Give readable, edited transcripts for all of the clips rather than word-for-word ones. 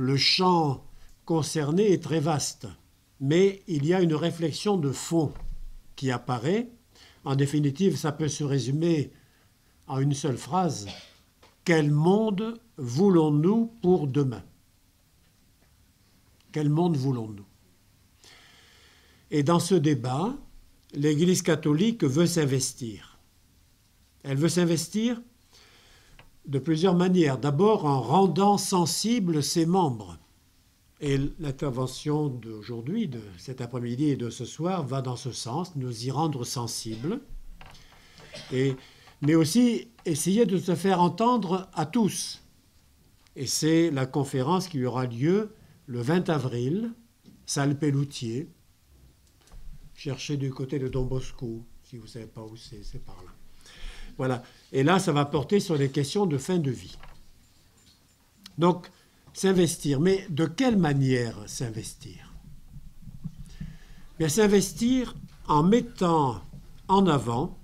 le champ concerné est très vaste, mais il y a une réflexion de fond qui apparaît. En définitive, ça peut se résumer en une seule phrase. Quel monde voulons-nous pour demain? Quel monde voulons-nous? Et dans ce débat, l'Église catholique veut s'investir. Elle veut s'investir de plusieurs manières. D'abord en rendant sensibles ses membres. Et l'intervention d'aujourd'hui, de cet après-midi et de ce soir, va dans ce sens, nous y rendre sensibles. Mais aussi essayer de se faire entendre à tous. Et c'est la conférence qui aura lieu le 20 avril, salle Pelloutier. Cherchez du côté de Don Bosco, si vous ne savez pas où c'est par là. Voilà. Et là, ça va porter sur les questions de fin de vie. Donc, s'investir. Mais de quelle manière s'investir? Bien, s'investir en mettant en avant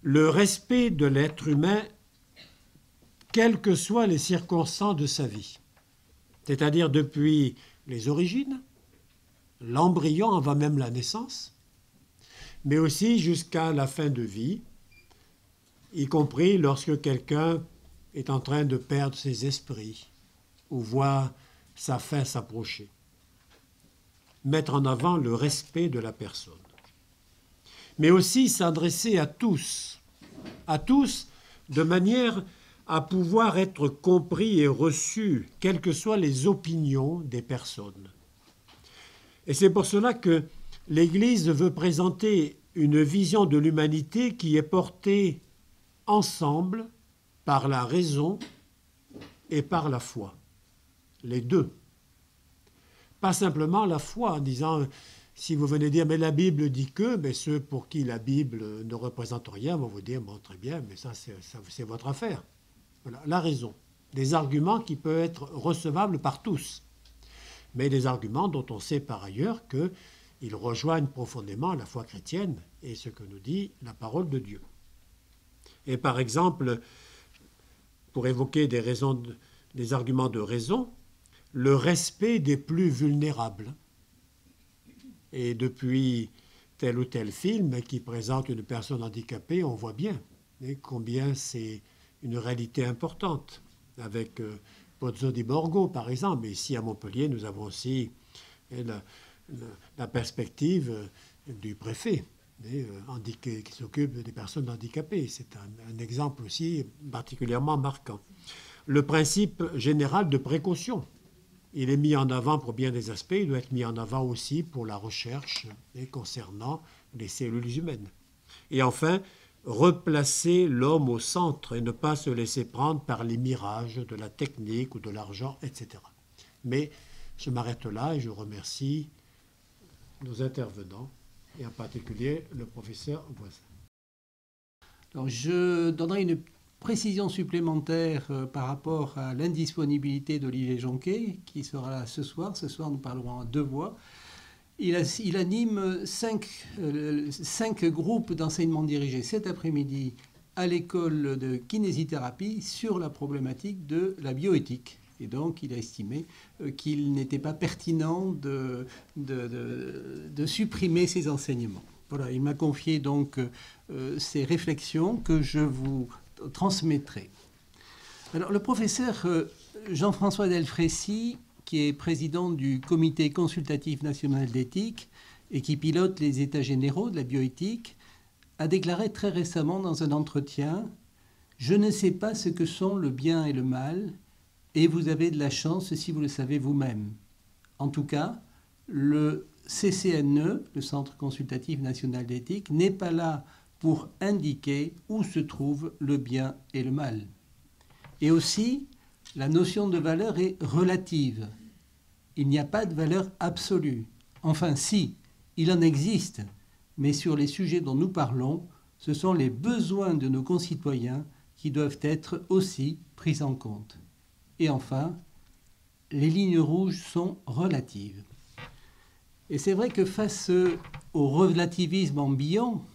le respect de l'être humain, quelles que soient les circonstances de sa vie. C'est-à-dire depuis les origines, l'embryon avant même la naissance, mais aussi jusqu'à la fin de vie, y compris lorsque quelqu'un est en train de perdre ses esprits ou voit sa fin s'approcher. Mettre en avant le respect de la personne. Mais aussi s'adresser à tous de manière à pouvoir être compris et reçu, quelles que soient les opinions des personnes. Et c'est pour cela que l'Église veut présenter une vision de l'humanité qui est portée ensemble par la raison et par la foi. Les deux. Pas simplement la foi en disant, si vous venez dire, mais la Bible dit que, mais ceux pour qui la Bible ne représente rien vont vous dire, bon, très bien, mais ça c'est votre affaire. Voilà, la raison. Des arguments qui peuvent être recevables par tous, mais des arguments dont on sait par ailleurs qu'ils rejoignent profondément la foi chrétienne et ce que nous dit la parole de Dieu. Et par exemple, pour évoquer des arguments de raison, le respect des plus vulnérables. Et depuis tel ou tel film qui présente une personne handicapée, on voit bien combien c'est une réalité importante. Avec Pozzo di Borgo, par exemple. Mais ici, à Montpellier, nous avons aussi la perspective du préfet qui s'occupe des personnes handicapées. C'est un exemple aussi particulièrement marquant. Le principe général de précaution. Il est mis en avant pour bien des aspects, il doit être mis en avant aussi pour la recherche concernant les cellules humaines. Et enfin, replacer l'homme au centre et ne pas se laisser prendre par les mirages de la technique ou de l'argent, etc. Mais je m'arrête là et je remercie nos intervenants, et en particulier le professeur Voisin. Alors, je donnerai une précision supplémentaire par rapport à l'indisponibilité d'Olivier Jonquet, qui sera là ce soir. Ce soir, nous parlerons à deux voix. Il anime cinq groupes d'enseignement dirigés cet après-midi à l'école de kinésithérapie sur la problématique de la bioéthique. Et donc, il a estimé qu'il n'était pas pertinent de supprimer ces enseignements. Voilà, il m'a confié donc ces réflexions que je vous transmettrai. Alors, le professeur Jean-François Delfrécy, qui est président du Comité consultatif national d'éthique et qui pilote les états généraux de la bioéthique, a déclaré très récemment dans un entretien « Je ne sais pas ce que sont le bien et le mal, et vous avez de la chance si vous le savez vous-même. En tout cas, le CCNE, le Centre consultatif national d'éthique, n'est pas là pour indiquer où se trouve le bien et le mal. Et aussi, la notion de valeur est relative. Il n'y a pas de valeur absolue. Enfin, si, il en existe, mais sur les sujets dont nous parlons, ce sont les besoins de nos concitoyens qui doivent être aussi pris en compte. Et enfin, les lignes rouges sont relatives. Et c'est vrai que face au relativisme ambiant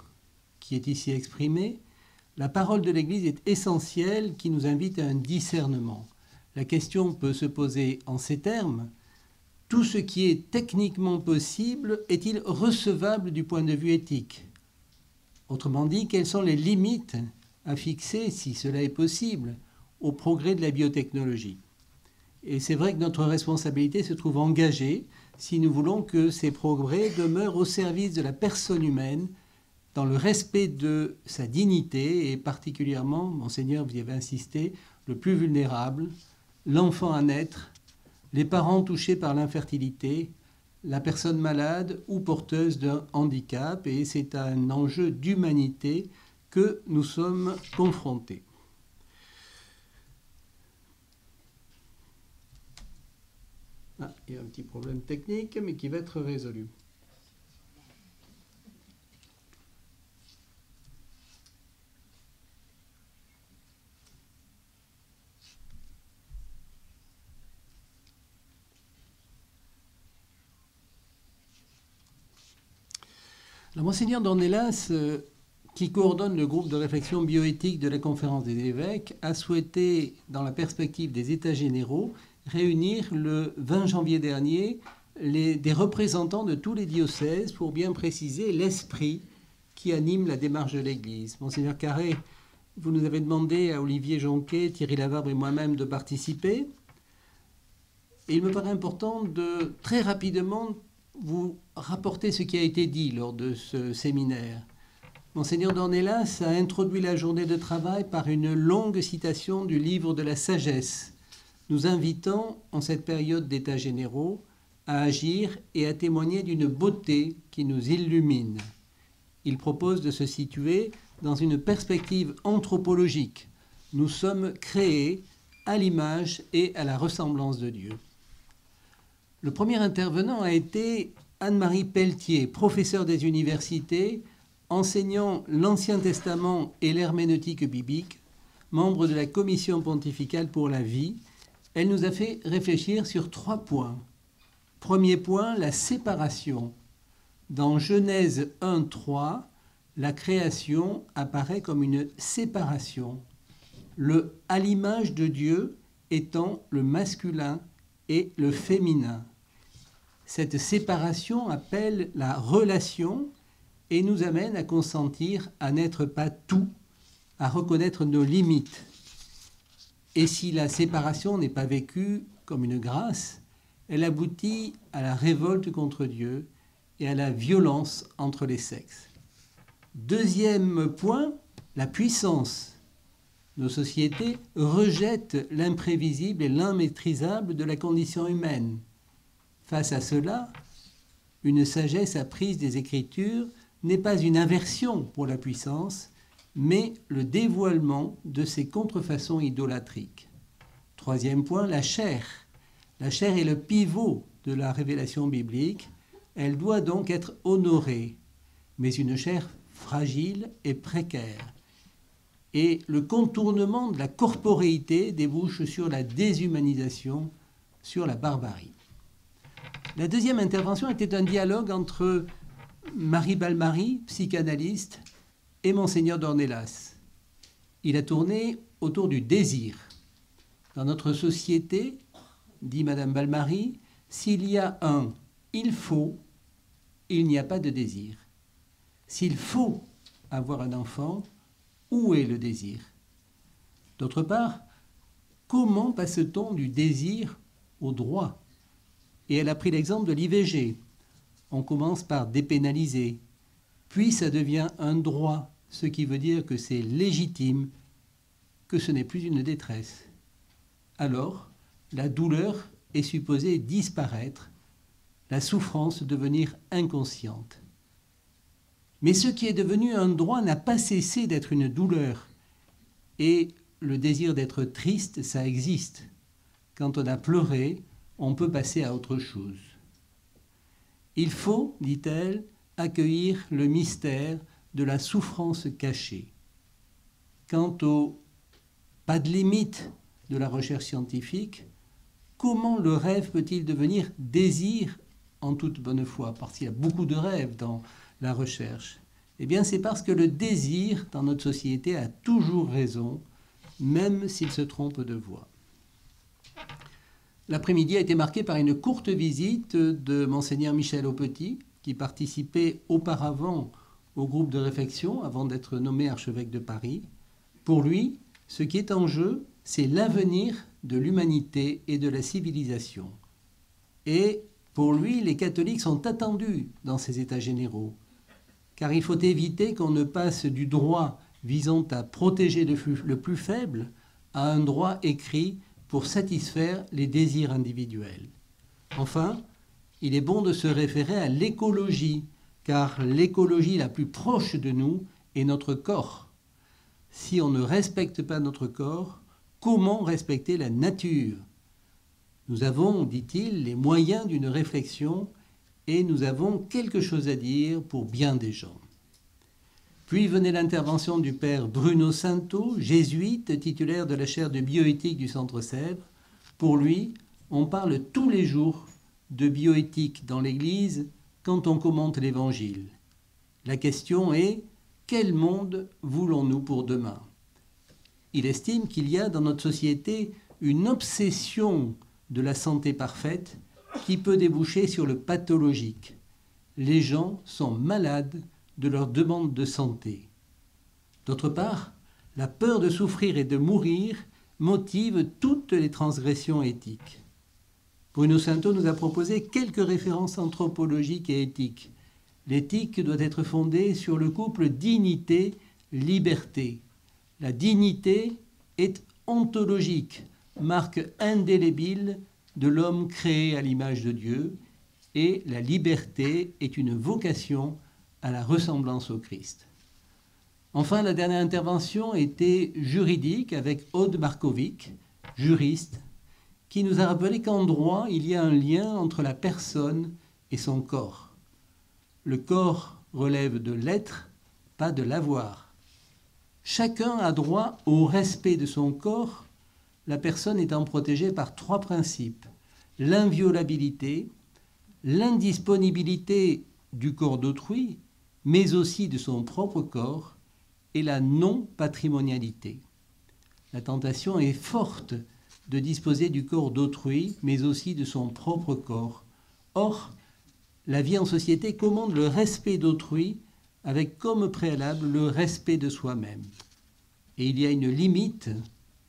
qui est ici exprimé, la parole de l'Église est essentielle, qui nous invite à un discernement. La question peut se poser en ces termes. Tout ce qui est techniquement possible est-il recevable du point de vue éthique? Autrement dit, quelles sont les limites à fixer, si cela est possible, au progrès de la biotechnologie? Et c'est vrai que notre responsabilité se trouve engagée si nous voulons que ces progrès demeurent au service de la personne humaine, dans le respect de sa dignité, et particulièrement, Monseigneur, vous y avez insisté, le plus vulnérable, l'enfant à naître, les parents touchés par l'infertilité, la personne malade ou porteuse d'un handicap, et c'est à un enjeu d'humanité que nous sommes confrontés. Ah, il y a un petit problème technique, mais qui va être résolu. Alors, Monseigneur Dornelas, qui coordonne le groupe de réflexion bioéthique de la Conférence des évêques, a souhaité, dans la perspective des États généraux, réunir le 20 janvier dernier des représentants de tous les diocèses pour bien préciser l'esprit qui anime la démarche de l'Église. Monseigneur Carré, vous nous avez demandé à Olivier Jonquet, Thierry Lavabre et moi-même de participer. Et il me paraît important de très rapidement vous rapporter ce qui a été dit lors de ce séminaire. Monseigneur Dornelas a introduit la journée de travail par une longue citation du livre de la sagesse, nous invitant, en cette période d'états généraux, à agir et à témoigner d'une beauté qui nous illumine. Il propose de se situer dans une perspective anthropologique. Nous sommes créés à l'image et à la ressemblance de Dieu. Le premier intervenant a été Anne-Marie Pelletier, professeure des universités, enseignant l'Ancien Testament et l'herméneutique biblique, membre de la Commission pontificale pour la vie. Elle nous a fait réfléchir sur 3 points. Premier point, la séparation. Dans Genèse 1:3, la création apparaît comme une séparation. Le « à l'image de Dieu » étant le masculin et le féminin. Cette séparation appelle la relation et nous amène à consentir à n'être pas tout, à reconnaître nos limites. Et si la séparation n'est pas vécue comme une grâce, elle aboutit à la révolte contre Dieu et à la violence entre les sexes. Deuxième point, la puissance. Nos sociétés rejettent l'imprévisible et l'immaîtrisable de la condition humaine. Face à cela, une sagesse apprise des Écritures n'est pas une aversion pour la puissance, mais le dévoilement de ses contrefaçons idolâtriques. Troisième point, la chair. La chair est le pivot de la révélation biblique. Elle doit donc être honorée, mais une chair fragile et précaire. Et le contournement de la corporéité débouche sur la déshumanisation, sur la barbarie. La deuxième intervention était un dialogue entre Marie Balmary, psychanalyste, et Monseigneur Dornelas. Il a tourné autour du désir. Dans notre société, dit Madame Balmary, s'il y a un « il faut », il n'y a pas de désir. S'il faut avoir un enfant, où est le désir? D'autre part, comment passe-t-on du désir au droit? Et elle a pris l'exemple de l'IVG. On commence par dépénaliser, puis ça devient un droit, ce qui veut dire que c'est légitime, que ce n'est plus une détresse. Alors, la douleur est supposée disparaître, la souffrance devenir inconsciente. Mais ce qui est devenu un droit n'a pas cessé d'être une douleur. Et le désir d'être triste, ça existe. Quand on a pleuré, on peut passer à autre chose. Il faut, dit-elle, accueillir le mystère de la souffrance cachée. Quant au pas de limite de la recherche scientifique, comment le rêve peut-il devenir désir en toute bonne foi? Parce qu'il y a beaucoup de rêves dans la recherche. Eh bien, c'est parce que le désir dans notre société a toujours raison, même s'il se trompe de voie. L'après-midi a été marqué par une courte visite de Monseigneur Michel Aupetit, qui participait auparavant au groupe de réflexion avant d'être nommé archevêque de Paris. Pour lui, ce qui est en jeu, c'est l'avenir de l'humanité et de la civilisation. Et pour lui, les catholiques sont attendus dans ces états généraux, car il faut éviter qu'on ne passe du droit visant à protéger le plus faible à un droit écrit pour satisfaire les désirs individuels. Enfin, il est bon de se référer à l'écologie, car l'écologie la plus proche de nous est notre corps. Si on ne respecte pas notre corps, comment respecter la nature? Nous avons, dit-il, les moyens d'une réflexion et nous avons quelque chose à dire pour bien des gens. Puis venait l'intervention du père Bruno Santo, jésuite, titulaire de la chaire de bioéthique du Centre Sèvres. Pour lui, on parle tous les jours de bioéthique dans l'Église quand on commente l'Évangile. La question est: quel monde voulons-nous pour demain? Il estime qu'il y a dans notre société une obsession de la santé parfaite qui peut déboucher sur le pathologique. Les gens sont malades de leur demande de santé. D'autre part, la peur de souffrir et de mourir motive toutes les transgressions éthiques. Bruno Santo nous a proposé quelques références anthropologiques et éthiques. L'éthique doit être fondée sur le couple dignité-liberté. La dignité est ontologique, marque indélébile de l'homme créé à l'image de Dieu, et la liberté est une vocation à la ressemblance au Christ. Enfin, la dernière intervention était juridique avec Aude Markovic, juriste, qui nous a rappelé qu'en droit, il y a un lien entre la personne et son corps. Le corps relève de l'être, pas de l'avoir. Chacun a droit au respect de son corps, la personne étant protégée par 3 principes: l'inviolabilité, l'indisponibilité du corps d'autrui, mais aussi de son propre corps, et la non-patrimonialité. La tentation est forte de disposer du corps d'autrui, mais aussi de son propre corps. Or, la vie en société commande le respect d'autrui avec comme préalable le respect de soi-même. Et il y a une limite,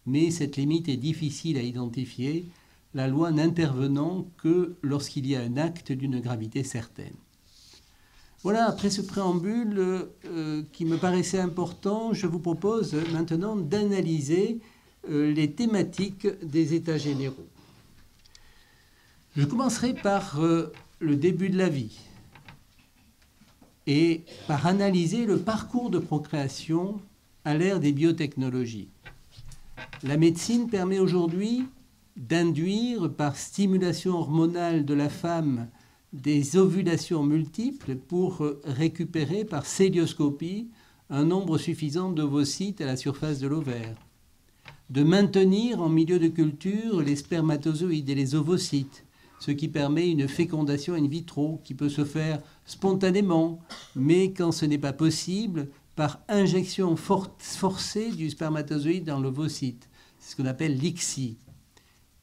mais cette limite est difficile à identifier, la loi n'intervenant que lorsqu'il y a un acte d'une gravité certaine. Voilà, après ce préambule qui me paraissait important, je vous propose maintenant d'analyser les thématiques des États généraux. Je commencerai par le début de la vie et par analyser le parcours de procréation à l'ère des biotechnologies. La médecine permet aujourd'hui d'induire par stimulation hormonale de la femme des ovulations multiples pour récupérer par célioscopie un nombre suffisant d'ovocytes à la surface de l'ovaire, de maintenir en milieu de culture les spermatozoïdes et les ovocytes, ce qui permet une fécondation in vitro qui peut se faire spontanément, mais quand ce n'est pas possible, par injection forcée du spermatozoïde dans l'ovocyte. C'est ce qu'on appelle l'ICSI.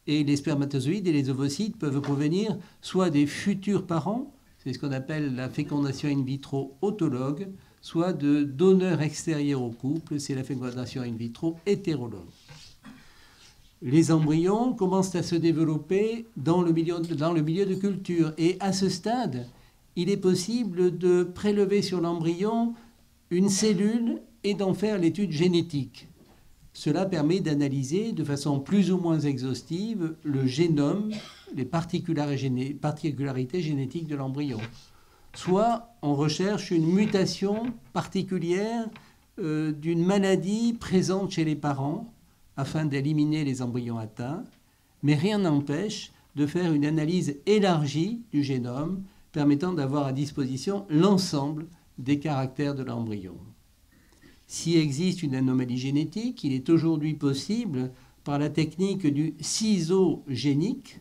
Et les spermatozoïdes et les ovocytes peuvent provenir soit des futurs parents, c'est ce qu'on appelle la fécondation in vitro autologue, soit de donneurs extérieurs au couple, c'est la fécondation in vitro hétérologue. Les embryons commencent à se développer dans le milieu de culture. Et à ce stade, il est possible de prélever sur l'embryon une cellule et d'en faire l'étude génétique. Cela permet d'analyser de façon plus ou moins exhaustive le génome, les particularités génétiques de l'embryon. Soit on recherche une mutation particulière d'une maladie présente chez les parents, afin d'éliminer les embryons atteints, mais rien n'empêche de faire une analyse élargie du génome permettant d'avoir à disposition l'ensemble des caractères de l'embryon. S'il existe une anomalie génétique, il est aujourd'hui possible, par la technique du ciseau génique,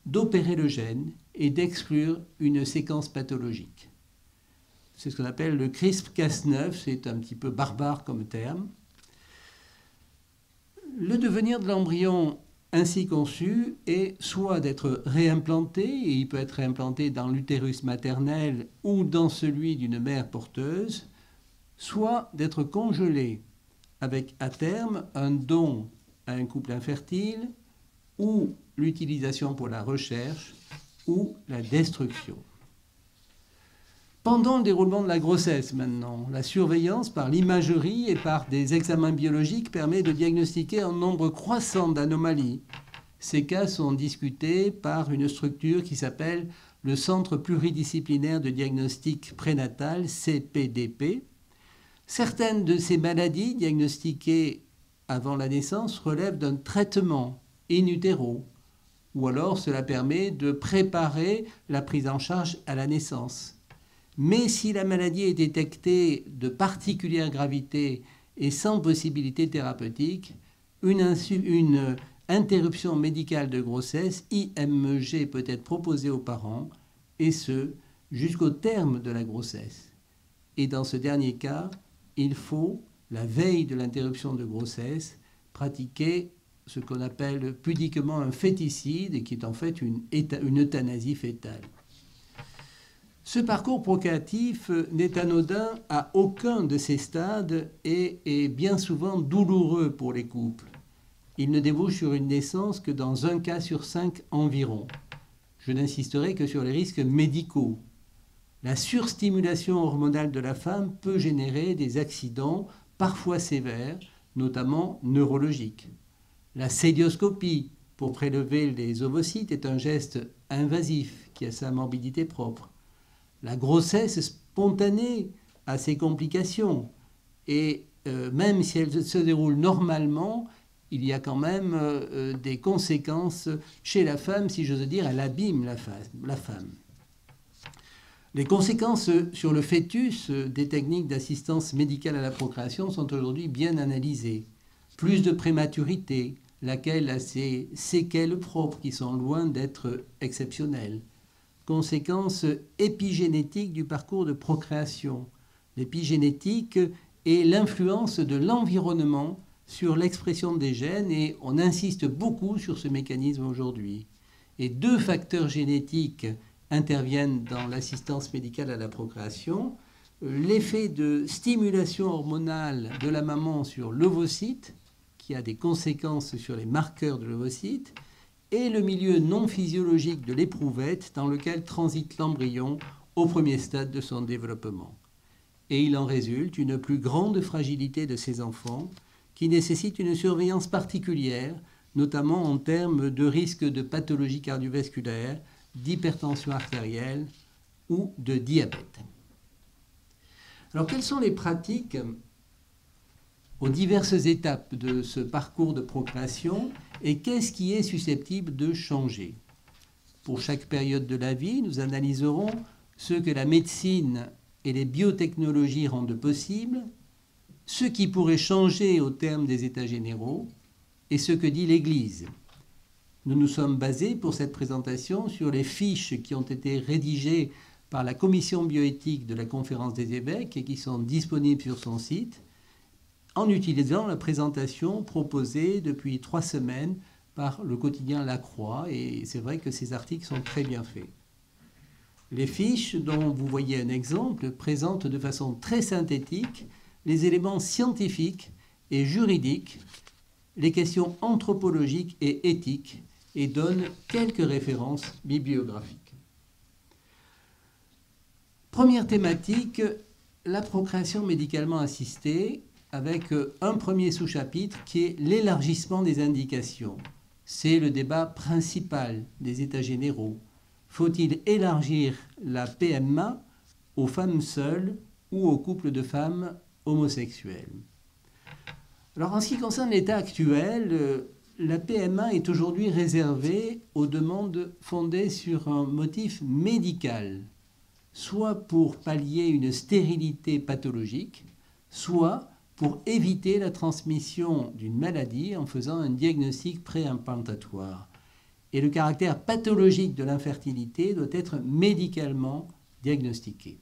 d'opérer le gène et d'exclure une séquence pathologique. C'est ce qu'on appelle le CRISPR-Cas9, c'est un petit peu barbare comme terme. Le devenir de l'embryon ainsi conçu est soit d'être réimplanté, et il peut être réimplanté dans l'utérus maternel ou dans celui d'une mère porteuse, soit d'être congelé avec à terme un don à un couple infertile ou l'utilisation pour la recherche ou la destruction. Pendant le déroulement de la grossesse maintenant, la surveillance par l'imagerie et par des examens biologiques permet de diagnostiquer un nombre croissant d'anomalies. Ces cas sont discutés par une structure qui s'appelle le Centre pluridisciplinaire de diagnostic prénatal, CPDP. Certaines de ces maladies diagnostiquées avant la naissance relèvent d'un traitement in utero, ou alors cela permet de préparer la prise en charge à la naissance. Mais si la maladie est détectée de particulière gravité et sans possibilité thérapeutique, une interruption médicale de grossesse, IMG, peut être proposée aux parents, et ce, jusqu'au terme de la grossesse. Et dans ce dernier cas, il faut, la veille de l'interruption de grossesse, pratiquer ce qu'on appelle pudiquement un féticide, et qui est en fait une euthanasie fétale. Ce parcours procréatif n'est anodin à aucun de ces stades et est bien souvent douloureux pour les couples. Il ne débouche sur une naissance que dans 1 cas sur 5 environ. Je n'insisterai que sur les risques médicaux. La surstimulation hormonale de la femme peut générer des accidents parfois sévères, notamment neurologiques. La célioscopie pour prélever les ovocytes est un geste invasif qui a sa morbidité propre. La grossesse spontanée a ses complications et même si elle se déroule normalement, il y a quand même des conséquences chez la femme, si j'ose dire, elle abîme la femme. Les conséquences sur le fœtus des techniques d'assistance médicale à la procréation sont aujourd'hui bien analysées. Plus de prématurité, laquelle a ses séquelles propres qui sont loin d'être exceptionnelles. Conséquences épigénétiques du parcours de procréation. L'épigénétique est l'influence de l'environnement sur l'expression des gènes et on insiste beaucoup sur ce mécanisme aujourd'hui. Et 2 facteurs génétiques interviennent dans l'assistance médicale à la procréation. L'effet de stimulation hormonale de la maman sur l'ovocyte, qui a des conséquences sur les marqueurs de l'ovocyte, et le milieu non physiologique de l'éprouvette dans lequel transite l'embryon au premier stade de son développement. Et il en résulte une plus grande fragilité de ces enfants qui nécessite une surveillance particulière, notamment en termes de risque de pathologie cardiovasculaire, d'hypertension artérielle ou de diabète. Alors, quelles sont les pratiques aux diverses étapes de ce parcours de procréation et qu'est-ce qui est susceptible de changer? Pour chaque période de la vie, nous analyserons ce que la médecine et les biotechnologies rendent possible, ce qui pourrait changer au terme des États généraux et ce que dit l'Église. Nous nous sommes basés pour cette présentation sur les fiches qui ont été rédigées par la commission bioéthique de la Conférence des évêques et qui sont disponibles sur son site, en utilisant la présentation proposée depuis 3 semaines par le quotidien La Croix, et c'est vrai que ces articles sont très bien faits. Les fiches, dont vous voyez un exemple, présentent de façon très synthétique les éléments scientifiques et juridiques, les questions anthropologiques et éthiques, et donnent quelques références bibliographiques. Première thématique, la procréation médicalement assistée, avec un premier sous-chapitre qui est l'élargissement des indications. C'est le débat principal des États généraux. Faut-il élargir la PMA aux femmes seules ou aux couples de femmes homosexuelles? Alors, en ce qui concerne l'état actuel, la PMA est aujourd'hui réservée aux demandes fondées sur un motif médical, soit pour pallier une stérilité pathologique, soit pour éviter la transmission d'une maladie en faisant un diagnostic préimplantatoire. Et le caractère pathologique de l'infertilité doit être médicalement diagnostiqué.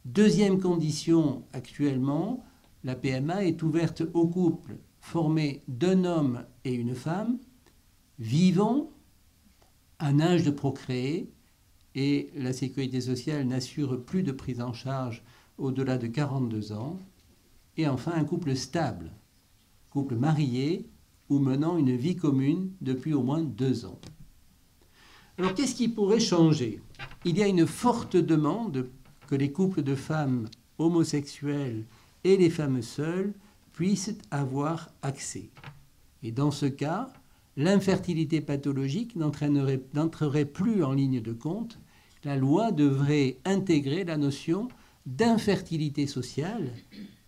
Deuxième condition actuellement, la PMA est ouverte aux couples formés d'un homme et une femme, vivant, un âge de procréer, et la sécurité sociale n'assure plus de prise en charge au-delà de 42 ans, et enfin un couple stable, couple marié ou menant une vie commune depuis au moins 2 ans. Alors qu'est-ce qui pourrait changer? Il y a une forte demande que les couples de femmes homosexuelles et les femmes seules puissent avoir accès. Et dans ce cas, l'infertilité pathologique n'entrerait plus en ligne de compte. La loi devrait intégrer la notion d'infertilité sociale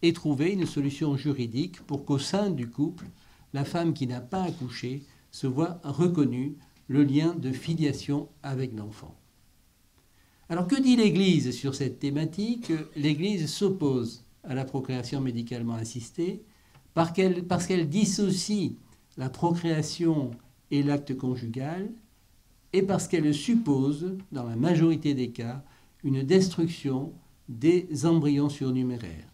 et trouver une solution juridique pour qu'au sein du couple, la femme qui n'a pas accouché se voit reconnue le lien de filiation avec l'enfant. Alors que dit l'Église sur cette thématique? L'Église s'oppose à la procréation médicalement assistée parce qu'elle dissocie la procréation et l'acte conjugal et parce qu'elle suppose, dans la majorité des cas, une destruction des embryons surnuméraires.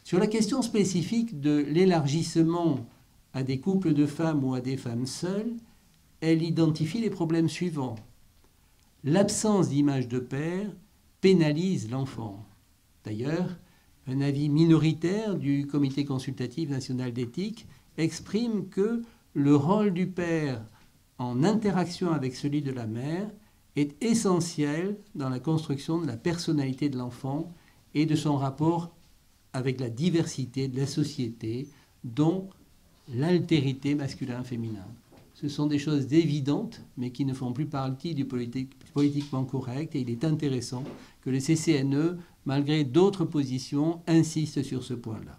Sur la question spécifique de l'élargissement à des couples de femmes ou à des femmes seules, elle identifie les problèmes suivants. L'absence d'image de père pénalise l'enfant. D'ailleurs, un avis minoritaire du Comité consultatif national d'éthique exprime que le rôle du père en interaction avec celui de la mère est essentiel dans la construction de la personnalité de l'enfant et de son rapport avec la diversité de la société, dont l'altérité masculin-féminin. Ce sont des choses évidentes, mais qui ne font plus partie du politiquement correct, et il est intéressant que le CCNE, malgré d'autres positions, insiste sur ce point-là.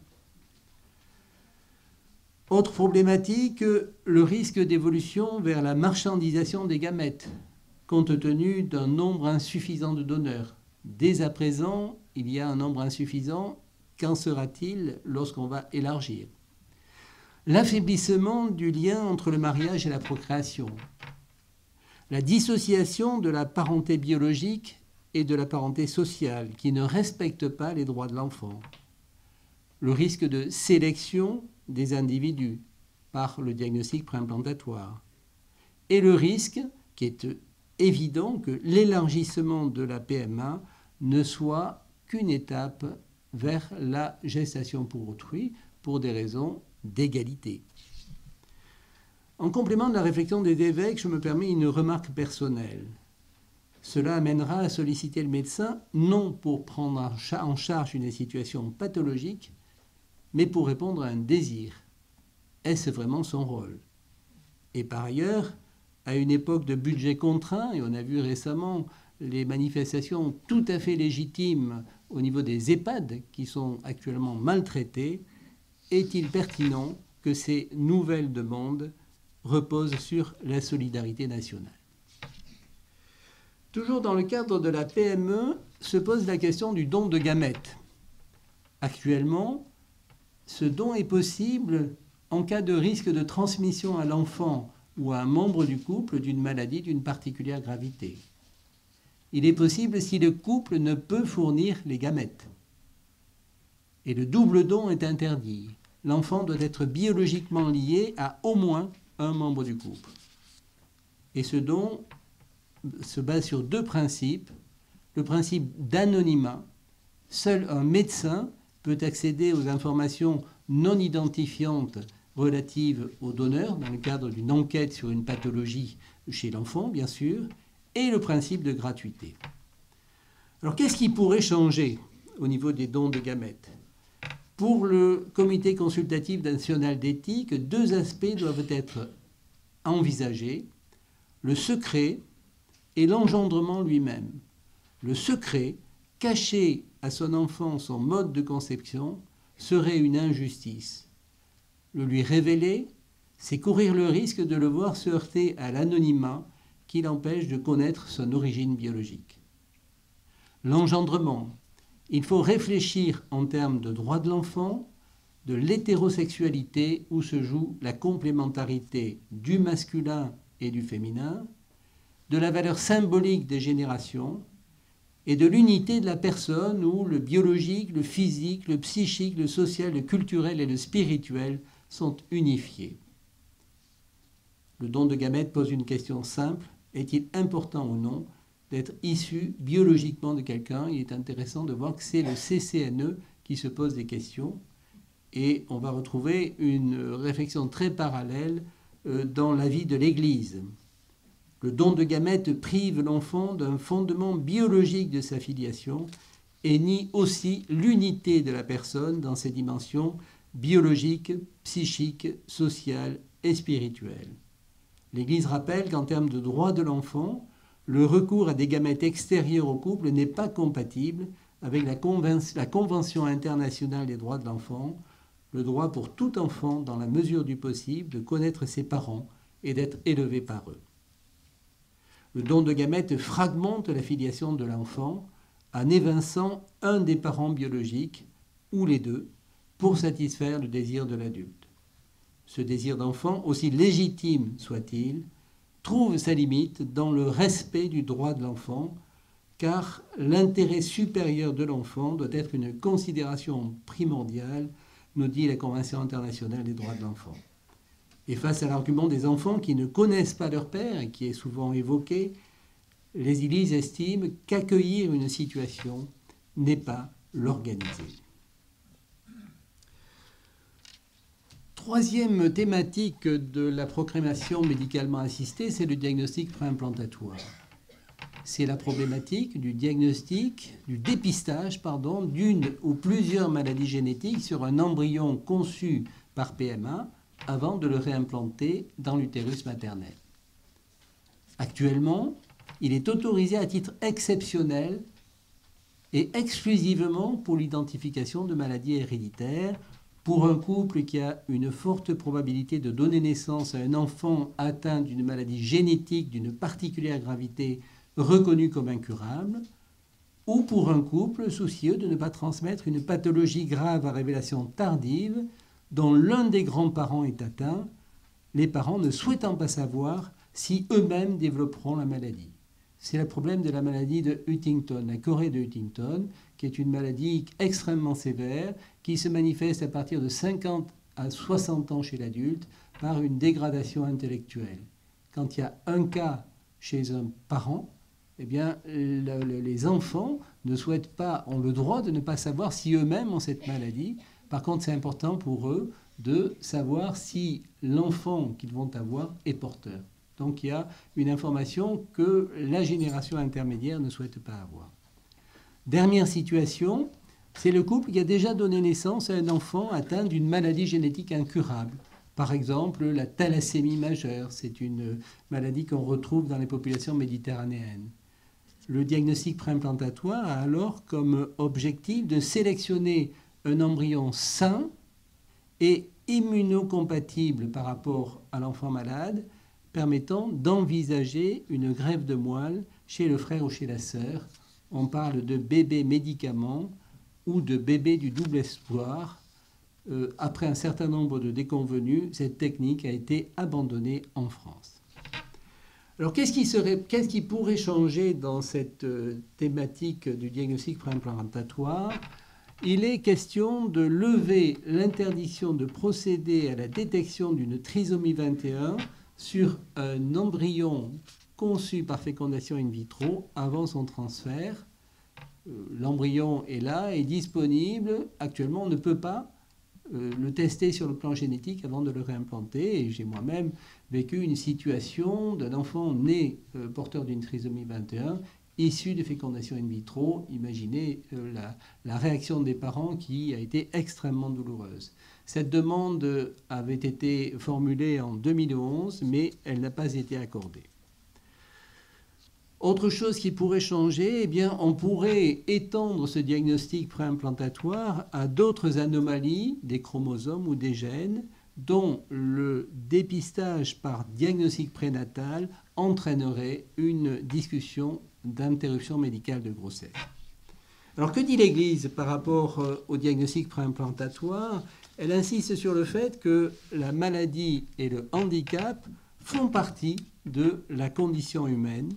Autre problématique, le risque d'évolution vers la marchandisation des gamètes, compte tenu d'un nombre insuffisant de donneurs. Dès à présent, il y a un nombre insuffisant. Qu'en sera-t-il lorsqu'on va élargir? L'affaiblissement du lien entre le mariage et la procréation. La dissociation de la parenté biologique et de la parenté sociale, qui ne respecte pas les droits de l'enfant. Le risque de sélection des individus par le diagnostic préimplantatoire. Et le risque, qui est évident, que l'élargissement de la PMA ne soit qu'une étape vers la gestation pour autrui, pour des raisons d'égalité. En complément de la réflexion des évêques, je me permets une remarque personnelle. Cela amènera à solliciter le médecin, non pour prendre en charge une situation pathologique, mais pour répondre à un désir. Est-ce vraiment son rôle? Et par ailleurs, à une époque de budget contraint, et on a vu récemment les manifestations tout à fait légitimes au niveau des EHPAD qui sont actuellement maltraités, est-il pertinent que ces nouvelles demandes reposent sur la solidarité nationale? Toujours dans le cadre de la PME, se pose la question du don de gamètes. Actuellement, ce don est possible en cas de risque de transmission à l'enfant ou à un membre du couple d'une maladie d'une particulière gravité. Il est possible si le couple ne peut fournir les gamètes. Et le double don est interdit. L'enfant doit être biologiquement lié à au moins un membre du couple. Et ce don se base sur 2 principes. Le principe d'anonymat. Seul un médecin peut accéder aux informations non identifiantes relatives au donneur dans le cadre d'une enquête sur une pathologie chez l'enfant, bien sûr, et le principe de gratuité. Alors, qu'est-ce qui pourrait changer au niveau des dons de gamètes? Pour le Comité consultatif national d'éthique, 2 aspects doivent être envisagés, le secret et l'engendrement lui-même. Le secret, cacher à son enfant son mode de conception, serait une injustice. Le lui révéler, c'est courir le risque de le voir se heurter à l'anonymat qui l'empêche de connaître son origine biologique. L'engendrement, il faut réfléchir en termes de droits de l'enfant, de l'hétérosexualité où se joue la complémentarité du masculin et du féminin, de la valeur symbolique des générations et de l'unité de la personne où le biologique, le physique, le psychique, le social, le culturel et le spirituel sont unifiés. Le don de gamètes pose une question simple. Est-il important ou non d'être issu biologiquement de quelqu'un? Il est intéressant de voir que c'est le CCNE qui se pose des questions. Et on va retrouver une réflexion très parallèle dans la vie de l'Église. Le don de gamètes prive l'enfant d'un fondement biologique de sa filiation et nie aussi l'unité de la personne dans ses dimensions biologiques, psychiques, sociales et spirituelles. L'Église rappelle qu'en termes de droit de l'enfant, le recours à des gamètes extérieures au couple n'est pas compatible avec la Convention internationale des droits de l'enfant, le droit pour tout enfant, dans la mesure du possible, de connaître ses parents et d'être élevé par eux. Le don de gamètes fragmente la filiation de l'enfant en évinçant un des parents biologiques, ou les deux, pour satisfaire le désir de l'adulte. Ce désir d'enfant, aussi légitime soit-il, trouve sa limite dans le respect du droit de l'enfant, car l'intérêt supérieur de l'enfant doit être une considération primordiale, nous dit la Convention internationale des droits de l'enfant. Et face à l'argument des enfants qui ne connaissent pas leur père, et qui est souvent évoqué, les églises estiment qu'accueillir une situation n'est pas l'organiser. Troisième thématique de la procréation médicalement assistée, c'est le diagnostic préimplantatoire. C'est la problématique du diagnostic, du dépistage, d'une ou plusieurs maladies génétiques sur un embryon conçu par PMA avant de le réimplanter dans l'utérus maternel. Actuellement, il est autorisé à titre exceptionnel et exclusivement pour l'identification de maladies héréditaires pour un couple qui a une forte probabilité de donner naissance à un enfant atteint d'une maladie génétique d'une particulière gravité reconnue comme incurable, ou pour un couple soucieux de ne pas transmettre une pathologie grave à révélation tardive dont l'un des grands-parents est atteint, les parents ne souhaitant pas savoir si eux-mêmes développeront la maladie. C'est le problème de la maladie de Huntington, la chorée de Huntington, qui est une maladie extrêmement sévère, qui se manifeste à partir de 50 à 60 ans chez l'adulte par une dégradation intellectuelle. Quand il y a un cas chez un parent, eh bien, les enfants ne souhaitent pas, ont le droit de ne pas savoir si eux-mêmes ont cette maladie. Par contre, c'est important pour eux de savoir si l'enfant qu'ils vont avoir est porteur. Donc il y a une information que la génération intermédiaire ne souhaite pas avoir. Dernière situation, c'est le couple qui a déjà donné naissance à un enfant atteint d'une maladie génétique incurable. Par exemple, la thalassémie majeure, c'est une maladie qu'on retrouve dans les populations méditerranéennes. Le diagnostic préimplantatoire a alors comme objectif de sélectionner un embryon sain et immunocompatible par rapport à l'enfant malade, permettant d'envisager une greffe de moelle chez le frère ou chez la sœur. On parle de bébé médicament ou de bébé du double espoir. Après un certain nombre de déconvenues, cette technique a été abandonnée en France. Alors, qu'est-ce qui pourrait changer dans cette thématique du diagnostic préimplantatoire? Il est question de lever l'interdiction de procéder à la détection d'une trisomie 21 sur un embryon conçu par fécondation in vitro avant son transfert. L'embryon est là, est disponible. Actuellement, on ne peut pas le tester sur le plan génétique avant de le réimplanter. Et j'ai moi-même vécu une situation d'un enfant né porteur d'une trisomie 21, issu de fécondation in vitro. Imaginez la réaction des parents qui a été extrêmement douloureuse. Cette demande avait été formulée en 2011, mais elle n'a pas été accordée. Autre chose qui pourrait changer, eh bien, on pourrait étendre ce diagnostic préimplantatoire à d'autres anomalies des chromosomes ou des gènes dont le dépistage par diagnostic prénatal entraînerait une discussion d'interruption médicale de grossesse. Alors, que dit l'Église par rapport au diagnostic préimplantatoire? Elle insiste sur le fait que la maladie et le handicap font partie de la condition humaine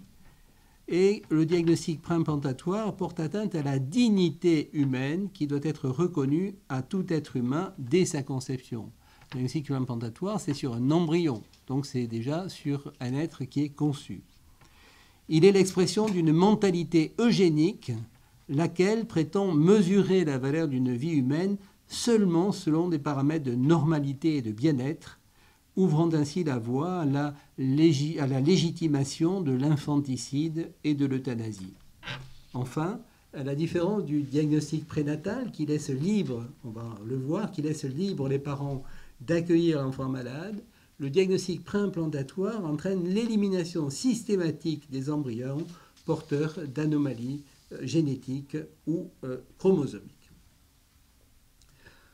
et le diagnostic préimplantatoire porte atteinte à la dignité humaine qui doit être reconnue à tout être humain dès sa conception. Le diagnostic implantatoire, c'est sur un embryon. Donc c'est déjà sur un être qui est conçu. Il est l'expression d'une mentalité eugénique, laquelle prétend mesurer la valeur d'une vie humaine seulement selon des paramètres de normalité et de bien-être, ouvrant ainsi la voie à la légitimation de l'infanticide et de l'euthanasie. Enfin, à la différence du diagnostic prénatal qui laisse libre, on va le voir, qui laisse libre les parents d'accueillir l'enfant malade, le diagnostic préimplantatoire entraîne l'élimination systématique des embryons porteurs d'anomalies génétiques ou chromosomiques.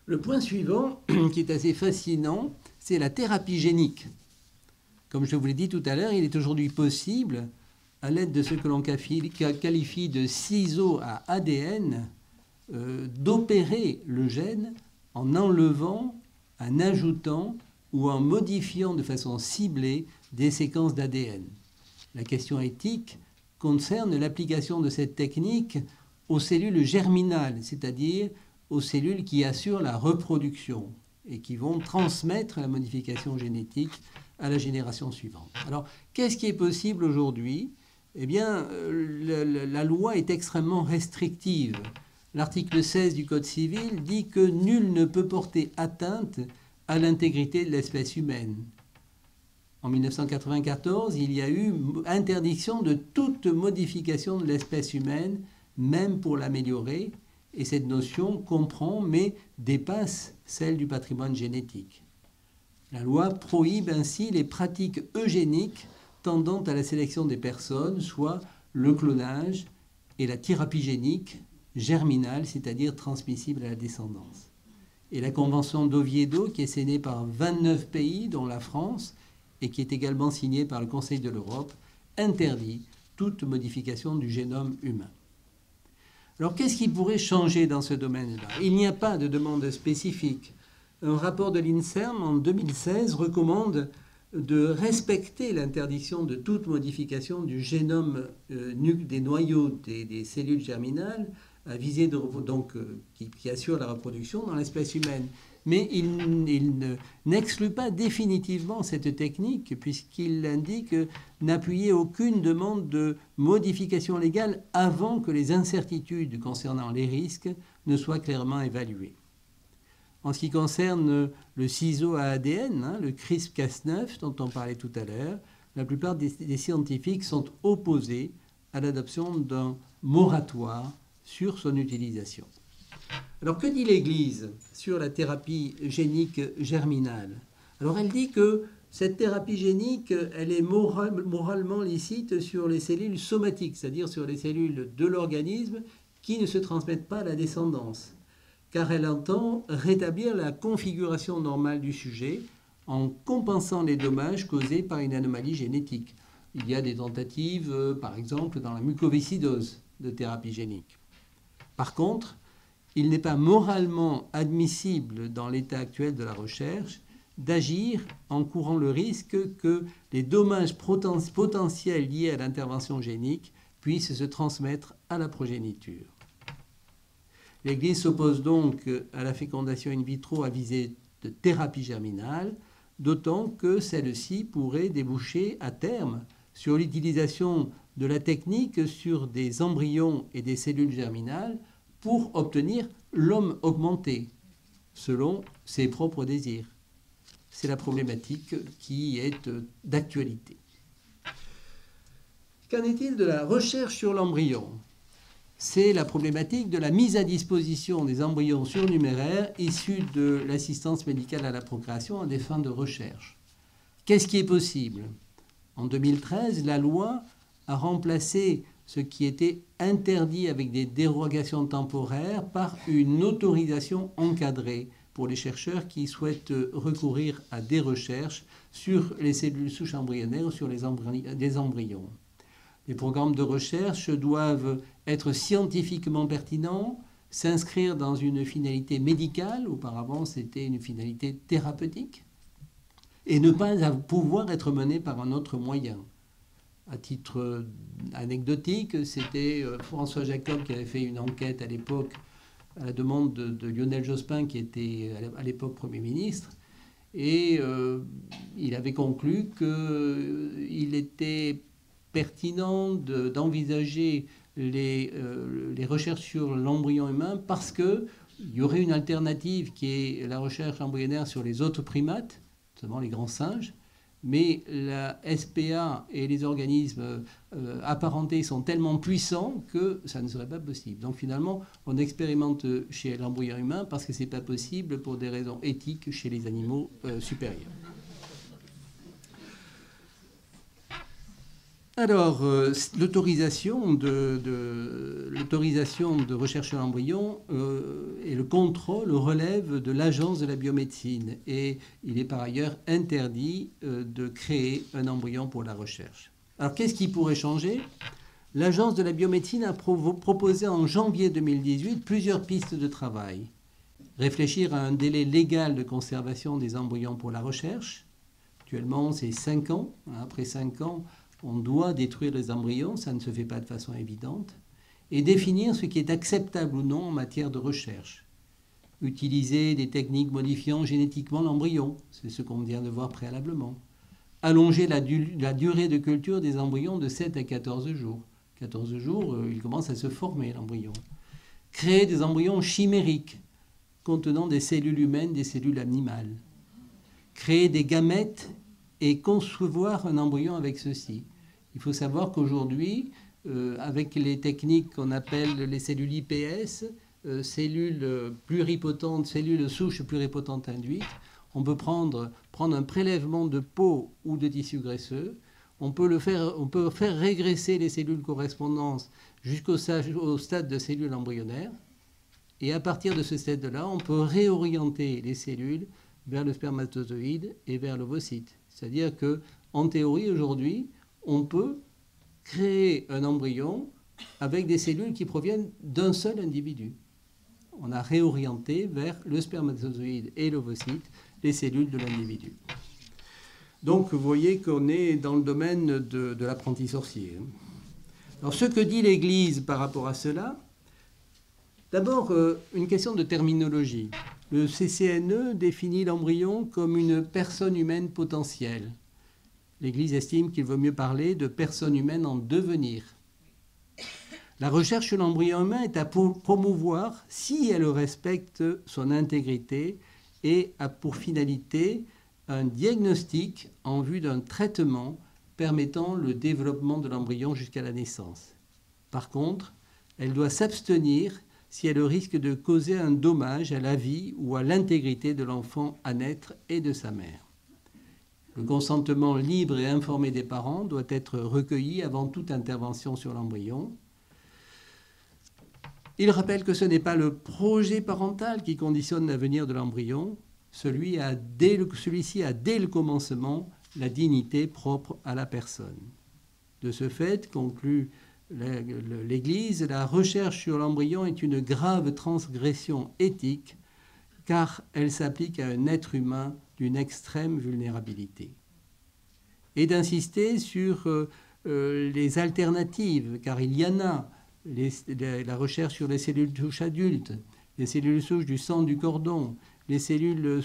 Le point suivant, qui est assez fascinant, c'est la thérapie génique. Comme je vous l'ai dit tout à l'heure, il est aujourd'hui possible, à l'aide de ce que l'on qualifie de ciseaux à ADN, d'opérer le gène en enlevant, en ajoutant ou en modifiant de façon ciblée des séquences d'ADN. La question éthique concerne l'application de cette technique aux cellules germinales, c'est-à-dire aux cellules qui assurent la reproduction et qui vont transmettre la modification génétique à la génération suivante. Alors, qu'est-ce qui est possible aujourd'hui ? Eh bien, la loi est extrêmement restrictive. L'article 16 du Code civil dit que nul ne peut porter atteinte à l'intégrité de l'espèce humaine. En 1994, il y a eu interdiction de toute modification de l'espèce humaine, même pour l'améliorer, et cette notion comprend, mais dépasse celle du patrimoine génétique. La loi prohibe ainsi les pratiques eugéniques tendant à la sélection des personnes, soit le clonage et la thérapie génique germinale, c'est-à-dire transmissible à la descendance. Et la Convention d'Oviedo, qui est signée par 29 pays, dont la France, et qui est également signée par le Conseil de l'Europe, interdit toute modification du génome humain. Alors, qu'est-ce qui pourrait changer dans ce domaine-là ? Il n'y a pas de demande spécifique. Un rapport de l'INSERM en 2016 recommande de respecter l'interdiction de toute modification du génome des noyaux des cellules germinales à visée qui assure la reproduction dans l'espèce humaine. Mais il n'exclut pas définitivement cette technique puisqu'il indique n'appuyer aucune demande de modification légale avant que les incertitudes concernant les risques ne soient clairement évaluées. En ce qui concerne le ciseau à ADN, le CRISPR-Cas9 dont on parlait tout à l'heure, la plupart des scientifiques sont opposés à l'adoption d'un moratoire sur son utilisation. Alors, que dit l'Église sur la thérapie génique germinale ? Alors, elle dit que cette thérapie génique, elle est moralement licite sur les cellules somatiques, c'est-à-dire sur les cellules de l'organisme qui ne se transmettent pas à la descendance, car elle entend rétablir la configuration normale du sujet en compensant les dommages causés par une anomalie génétique. Il y a des tentatives, par exemple, dans la mucoviscidose de thérapie génique. Par contre, il n'est pas moralement admissible dans l'état actuel de la recherche d'agir en courant le risque que les dommages potentiels liés à l'intervention génique puissent se transmettre à la progéniture. L'Église s'oppose donc à la fécondation in vitro à visée de thérapie germinale, d'autant que celle-ci pourrait déboucher à terme sur l'utilisation de la technique sur des embryons et des cellules germinales pour obtenir l'homme augmenté, selon ses propres désirs. C'est la problématique qui est d'actualité. Qu'en est-il de la recherche sur l'embryon ? C'est la problématique de la mise à disposition des embryons surnuméraires issus de l'assistance médicale à la procréation à des fins de recherche. Qu'est-ce qui est possible ? En 2013, la loi a remplacé ce qui était interdit avec des dérogations temporaires par une autorisation encadrée pour les chercheurs qui souhaitent recourir à des recherches sur les cellules souches embryonnaires ou sur les embryons. Les programmes de recherche doivent être scientifiquement pertinents, s'inscrire dans une finalité médicale, auparavant c'était une finalité thérapeutique, et ne pas pouvoir être menés par un autre moyen. À titre anecdotique, c'était François Jacob qui avait fait une enquête à l'époque à la demande de Lionel Jospin, qui était à l'époque Premier ministre, Et il avait conclu qu'il était pertinent d'envisager les recherches sur l'embryon humain parce qu'il y aurait une alternative qui est la recherche embryonnaire sur les autres primates, notamment les grands singes, mais la SPA et les organismes apparentés sont tellement puissants que ça ne serait pas possible. Donc finalement, on expérimente chez l'embryon humain parce que ce n'est pas possible pour des raisons éthiques chez les animaux supérieurs. Alors, l'autorisation de recherche sur l'embryon et le contrôle relève de l'Agence de la biomédecine. Et il est par ailleurs interdit de créer un embryon pour la recherche. Alors, qu'est-ce qui pourrait changer ? L'Agence de la biomédecine a proposé en janvier 2018 plusieurs pistes de travail. Réfléchir à un délai légal de conservation des embryons pour la recherche. Actuellement, c'est 5 ans. Après 5 ans, on doit détruire les embryons, ça ne se fait pas de façon évidente, et définir ce qui est acceptable ou non en matière de recherche. Utiliser des techniques modifiant génétiquement l'embryon, c'est ce qu'on vient de voir préalablement. Allonger la durée de culture des embryons de 7 à 14 jours. 14 jours, il commence à se former, l'embryon. Créer des embryons chimériques, contenant des cellules humaines, des cellules animales. Créer des gamètes et concevoir un embryon avec ceci. Il faut savoir qu'aujourd'hui, avec les techniques qu'on appelle les cellules IPS, cellules pluripotentes, cellules souches pluripotentes induites, on peut prendre un prélèvement de peau ou de tissu graisseux, on peut faire régresser les cellules correspondantes jusqu'au stade de cellules embryonnaires, et à partir de ce stade-là, on peut réorienter les cellules vers le spermatozoïde et vers l'ovocyte. C'est-à-dire qu'en théorie, aujourd'hui, on peut créer un embryon avec des cellules qui proviennent d'un seul individu. On a réorienté vers le spermatozoïde et l'ovocyte les cellules de l'individu. Donc, vous voyez qu'on est dans le domaine de l'apprenti sorcier. Alors, ce que dit l'Église par rapport à cela, d'abord, une question de terminologie. Le CCNE définit l'embryon comme une personne humaine potentielle. L'Église estime qu'il vaut mieux parler de personne humaine en devenir. La recherche sur l'embryon humain est à promouvoir si elle respecte son intégrité et a pour finalité un diagnostic en vue d'un traitement permettant le développement de l'embryon jusqu'à la naissance. Par contre, elle doit s'abstenir si elle risque de causer un dommage à la vie ou à l'intégrité de l'enfant à naître et de sa mère. Le consentement libre et informé des parents doit être recueilli avant toute intervention sur l'embryon. Il rappelle que ce n'est pas le projet parental qui conditionne l'avenir de l'embryon, celui-ci a dès le commencement la dignité propre à la personne. De ce fait, conclut l'Église, la recherche sur l'embryon est une grave transgression éthique car elle s'applique à un être humain d'une extrême vulnérabilité. Et d'insister sur les alternatives, car il y en a, la recherche sur les cellules souches adultes, les cellules souches du sang du cordon, les cellules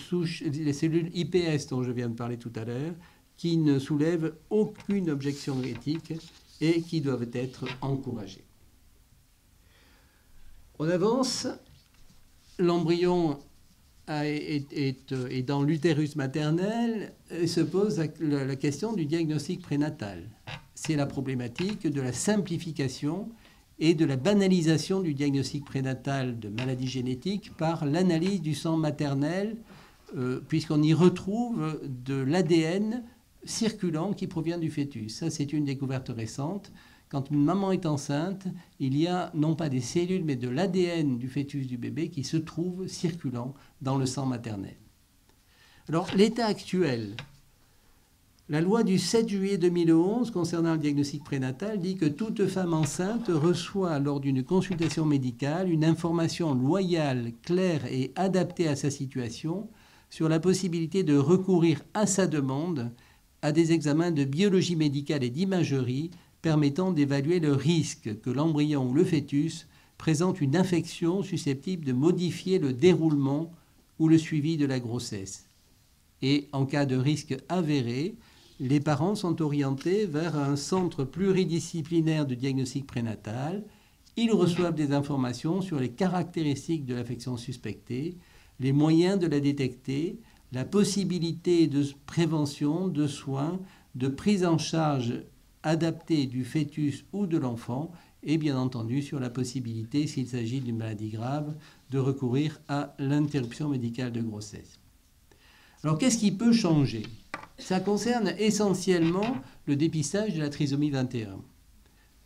IPS dont je viens de parler tout à l'heure, qui ne soulèvent aucune objection éthique et qui doivent être encouragés. On avance, l'embryon est dans l'utérus maternel et se pose la question du diagnostic prénatal. C'est la problématique de la simplification et de la banalisation du diagnostic prénatal de maladies génétiques par l'analyse du sang maternel, puisqu'on y retrouve de l'ADN circulant qui provient du fœtus. Ça, c'est une découverte récente. Quand une maman est enceinte, il y a non pas des cellules, mais de l'ADN du fœtus du bébé qui se trouve circulant dans le sang maternel. Alors, l'état actuel, la loi du 7 juillet 2011 concernant le diagnostic prénatal dit que toute femme enceinte reçoit lors d'une consultation médicale une information loyale, claire et adaptée à sa situation sur la possibilité de recourir à sa demande à des examens de biologie médicale et d'imagerie permettant d'évaluer le risque que l'embryon ou le fœtus présente une infection susceptible de modifier le déroulement ou le suivi de la grossesse. Et en cas de risque avéré, les parents sont orientés vers un centre pluridisciplinaire de diagnostic prénatal. Ils reçoivent des informations sur les caractéristiques de l'affection suspectée, les moyens de la détecter, la possibilité de prévention, de soins, de prise en charge adaptée du fœtus ou de l'enfant, et bien entendu sur la possibilité, s'il s'agit d'une maladie grave, de recourir à l'interruption médicale de grossesse. Alors qu'est-ce qui peut changer? Ça concerne essentiellement le dépistage de la trisomie 21.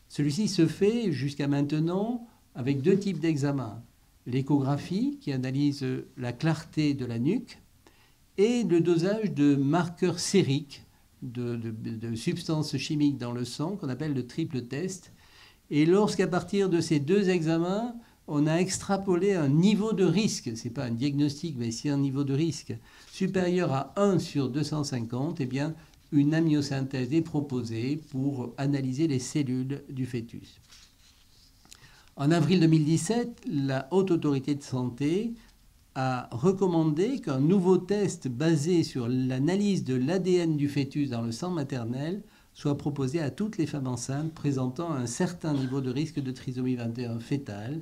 Celui-ci se fait jusqu'à maintenant avec 2 types d'examens. L'échographie qui analyse la clarté de la nuque et le dosage de marqueurs sériques de substances chimiques dans le sang qu'on appelle le triple test. Et lorsqu'à partir de ces 2 examens, on a extrapolé un niveau de risque, ce n'est pas un diagnostic, mais c'est un niveau de risque supérieur à 1 sur 250, eh bien, une amniosynthèse est proposée pour analyser les cellules du fœtus. En avril 2017, la Haute Autorité de Santé a recommandé qu'un nouveau test basé sur l'analyse de l'ADN du fœtus dans le sang maternel soit proposé à toutes les femmes enceintes présentant un certain niveau de risque de trisomie 21 fœtale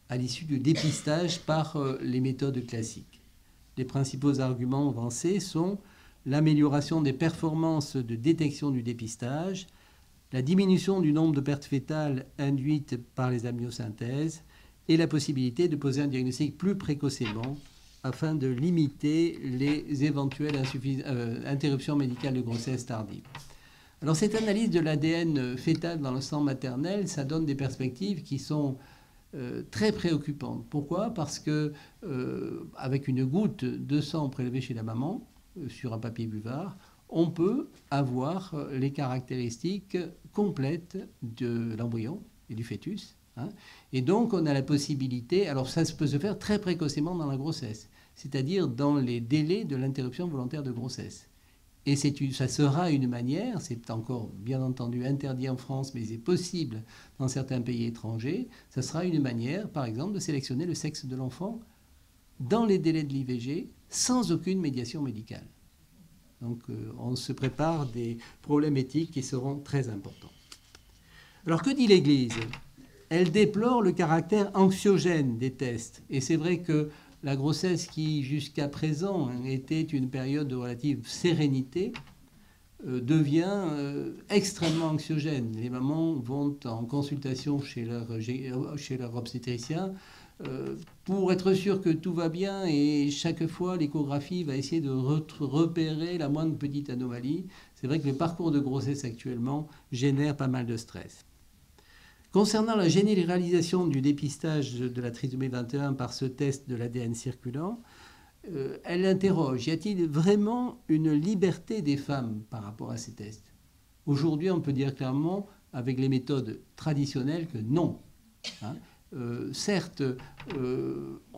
à l'issue du dépistage par les méthodes classiques. Les principaux arguments avancés sont l'amélioration des performances de détection du dépistage, la diminution du nombre de pertes fœtales induites par les amniosynthèses et la possibilité de poser un diagnostic plus précocement afin de limiter les éventuelles interruptions médicales de grossesse tardive. Alors cette analyse de l'ADN fœtal dans le sang maternel, ça donne des perspectives qui sont très préoccupantes. Pourquoi? Parce que avec une goutte de sang prélevée chez la maman sur un papier buvard, on peut avoir les caractéristiques complètes de l'embryon et du fœtus. Hein. Et donc on a la possibilité, alors ça peut se faire très précocement dans la grossesse, c'est-à-dire dans les délais de l'interruption volontaire de grossesse. Et ça sera une manière, c'est encore bien entendu interdit en France, mais c'est possible dans certains pays étrangers, ça sera une manière, par exemple, de sélectionner le sexe de l'enfant dans les délais de l'IVG sans aucune médiation médicale. Donc on se prépare des problèmes éthiques qui seront très importants. Alors que dit l'Église? Elle déplore le caractère anxiogène des tests. Et c'est vrai que la grossesse qui, jusqu'à présent, était une période de relative sérénité, devient extrêmement anxiogène. Les mamans vont en consultation chez leur obstétricien pour être sûr que tout va bien, et chaque fois, l'échographie va essayer de repérer la moindre petite anomalie. C'est vrai que le parcours de grossesse actuellement génère pas mal de stress. Concernant la généralisation du dépistage de la trisomie 21 par ce test de l'ADN circulant, elle interroge, y a-t-il vraiment une liberté des femmes par rapport à ces tests? Aujourd'hui, on peut dire clairement, avec les méthodes traditionnelles, que non. Hein. Certes,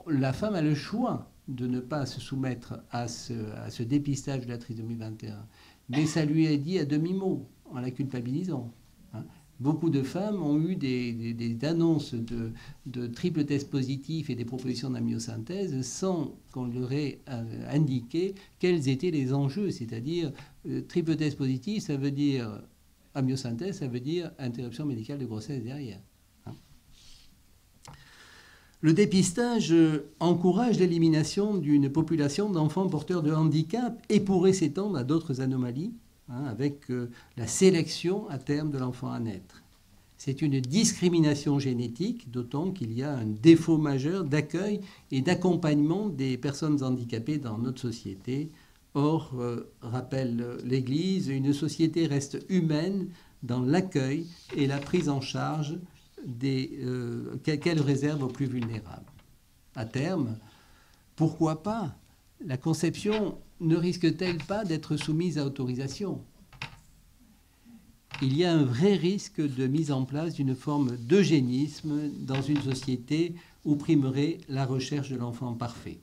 la femme a le choix de ne pas se soumettre à ce dépistage de la trisomie 21, mais ça lui est dit à demi-mot, en la culpabilisant. Hein. Beaucoup de femmes ont eu des annonces de triple test positif et des propositions d'amniosynthèse sans qu'on leur ait indiqué quels étaient les enjeux. C'est-à-dire, triple test positif, ça veut dire amniosynthèse, ça veut dire interruption médicale de grossesse derrière. Hein. Le dépistage encourage l'élimination d'une population d'enfants porteurs de handicap et pourrait s'étendre à d'autres anomalies, avec la sélection à terme de l'enfant à naître. C'est une discrimination génétique, d'autant qu'il y a un défaut majeur d'accueil et d'accompagnement des personnes handicapées dans notre société. Or, rappelle l'Église, une société reste humaine dans l'accueil et la prise en charge qu'elle réserve aux plus vulnérables. À terme, pourquoi pas? La conception ne risque-t-elle pas d'être soumise à autorisation? Il y a un vrai risque de mise en place d'une forme d'eugénisme dans une société où primerait la recherche de l'enfant parfait.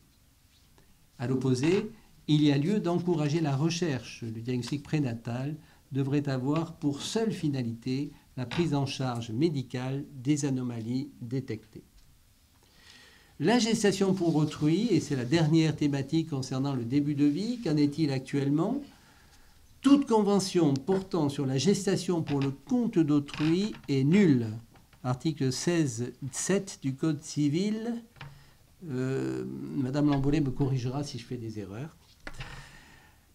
À l'opposé, il y a lieu d'encourager la recherche. Le diagnostic prénatal devrait avoir pour seule finalité la prise en charge médicale des anomalies détectées. La gestation pour autrui, et c'est la dernière thématique concernant le début de vie, qu'en est-il actuellement? Toute convention portant sur la gestation pour le compte d'autrui est nulle. Article 16.7 du Code civil. Madame Lambolet me corrigera si je fais des erreurs.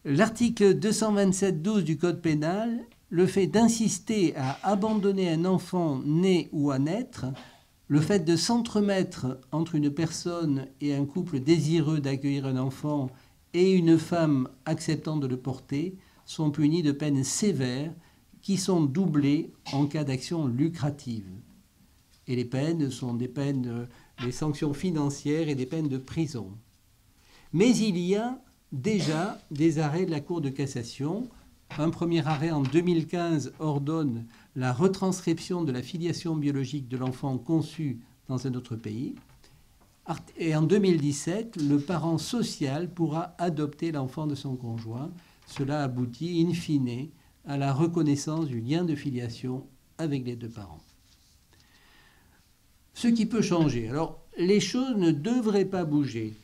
L'article 227.12 du Code pénal, le fait d'insister à abandonner un enfant né ou à naître, le fait de s'entremettre entre une personne et un couple désireux d'accueillir un enfant et une femme acceptant de le porter, sont punis de peines sévères qui sont doublées en cas d'action lucrative. Et les peines sont des sanctions financières et des peines de prison. Mais il y a déjà des arrêts de la Cour de cassation. Un premier arrêt en 2015 ordonne la retranscription de la filiation biologique de l'enfant conçu dans un autre pays. Et en 2017, le parent social pourra adopter l'enfant de son conjoint. Cela aboutit, in fine, à la reconnaissance du lien de filiation avec les deux parents. Ce qui peut changer. Alors, les choses ne devraient pas bouger.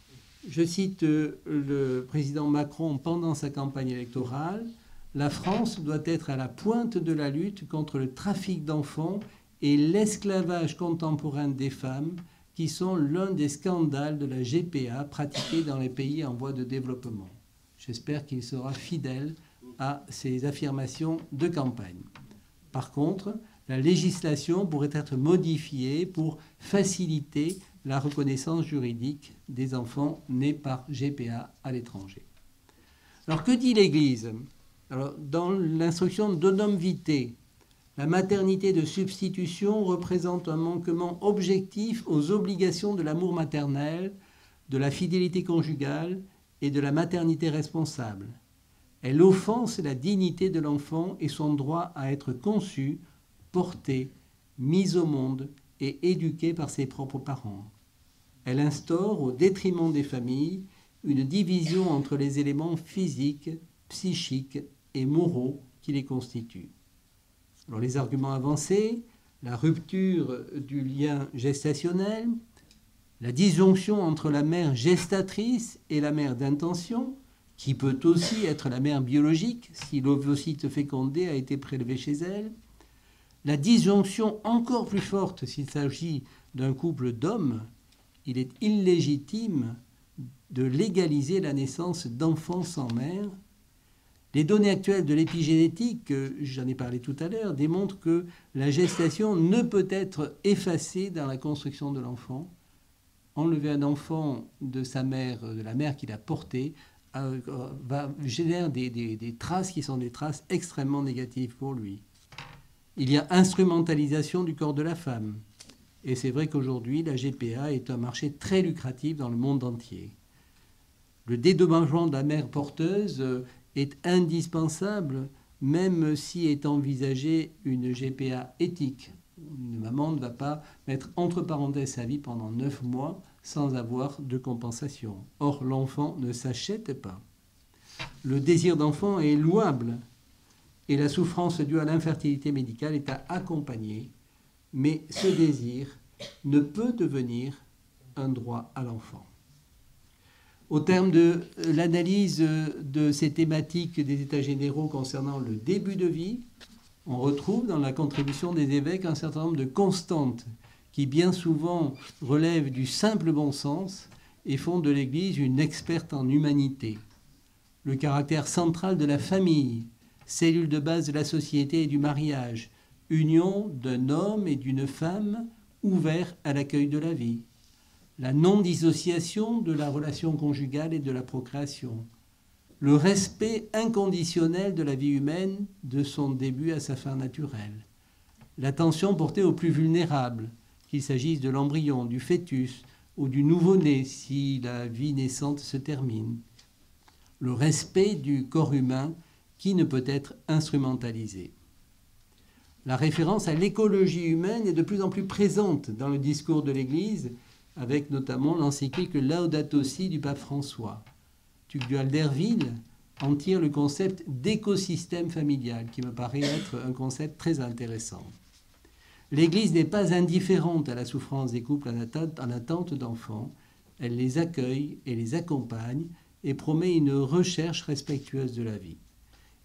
Je cite le président Macron pendant sa campagne électorale. La France doit être à la pointe de la lutte contre le trafic d'enfants et l'esclavage contemporain des femmes, qui sont l'un des scandales de la GPA pratiqués dans les pays en voie de développement. J'espère qu'il sera fidèle à ces affirmations de campagne. Par contre, la législation pourrait être modifiée pour faciliter la reconnaissance juridique des enfants nés par GPA à l'étranger. Alors, que dit l'Église? Alors, dans l'instruction Donum Vitae, la maternité de substitution représente un manquement objectif aux obligations de l'amour maternel, de la fidélité conjugale et de la maternité responsable. Elle offense la dignité de l'enfant et son droit à être conçu, porté, mis au monde et éduqué par ses propres parents. Elle instaure, au détriment des familles, une division entre les éléments physiques, psychiques et moraux qui les constituent. Alors, les arguments avancés, la rupture du lien gestationnel, la disjonction entre la mère gestatrice et la mère d'intention, qui peut aussi être la mère biologique si l'ovocyte fécondé a été prélevé chez elle, la disjonction encore plus forte s'il s'agit d'un couple d'hommes, il est illégitime de légaliser la naissance d'enfants sans mère. Les données actuelles de l'épigénétique, j'en ai parlé tout à l'heure, démontrent que la gestation ne peut être effacée dans la construction de l'enfant. Enlever un enfant de sa mère, de la mère qui l'a porté, génère des traces qui sont des traces extrêmement négatives pour lui. Il y a instrumentalisation du corps de la femme. Et c'est vrai qu'aujourd'hui, la GPA est un marché très lucratif dans le monde entier. Le dédommagement de la mère porteuse est indispensable, même si est envisagée une GPA éthique. Une maman ne va pas mettre entre parenthèses sa vie pendant 9 mois sans avoir de compensation. Or, l'enfant ne s'achète pas. Le désir d'enfant est louable et la souffrance due à l'infertilité médicale est à accompagner, mais ce désir ne peut devenir un droit à l'enfant. Au terme de l'analyse de ces thématiques des États généraux concernant le début de vie, on retrouve dans la contribution des évêques un certain nombre de constantes qui bien souvent relèvent du simple bon sens et font de l'Église une experte en humanité. Le caractère central de la famille, cellule de base de la société et du mariage, union d'un homme et d'une femme ouverts à l'accueil de la vie. La non-dissociation de la relation conjugale et de la procréation. Le respect inconditionnel de la vie humaine de son début à sa fin naturelle. L'attention portée aux plus vulnérables, qu'il s'agisse de l'embryon, du fœtus ou du nouveau-né si la vie naissante se termine. Le respect du corps humain qui ne peut être instrumentalisé. La référence à l'écologie humaine est de plus en plus présente dans le discours de l'Église, avec notamment l'encyclique Laudato Si du pape François. Tugdual d'Herville en tire le concept d'écosystème familial, qui me paraît être un concept très intéressant. L'Église n'est pas indifférente à la souffrance des couples en attente d'enfants. Elle les accueille et les accompagne et promet une recherche respectueuse de la vie.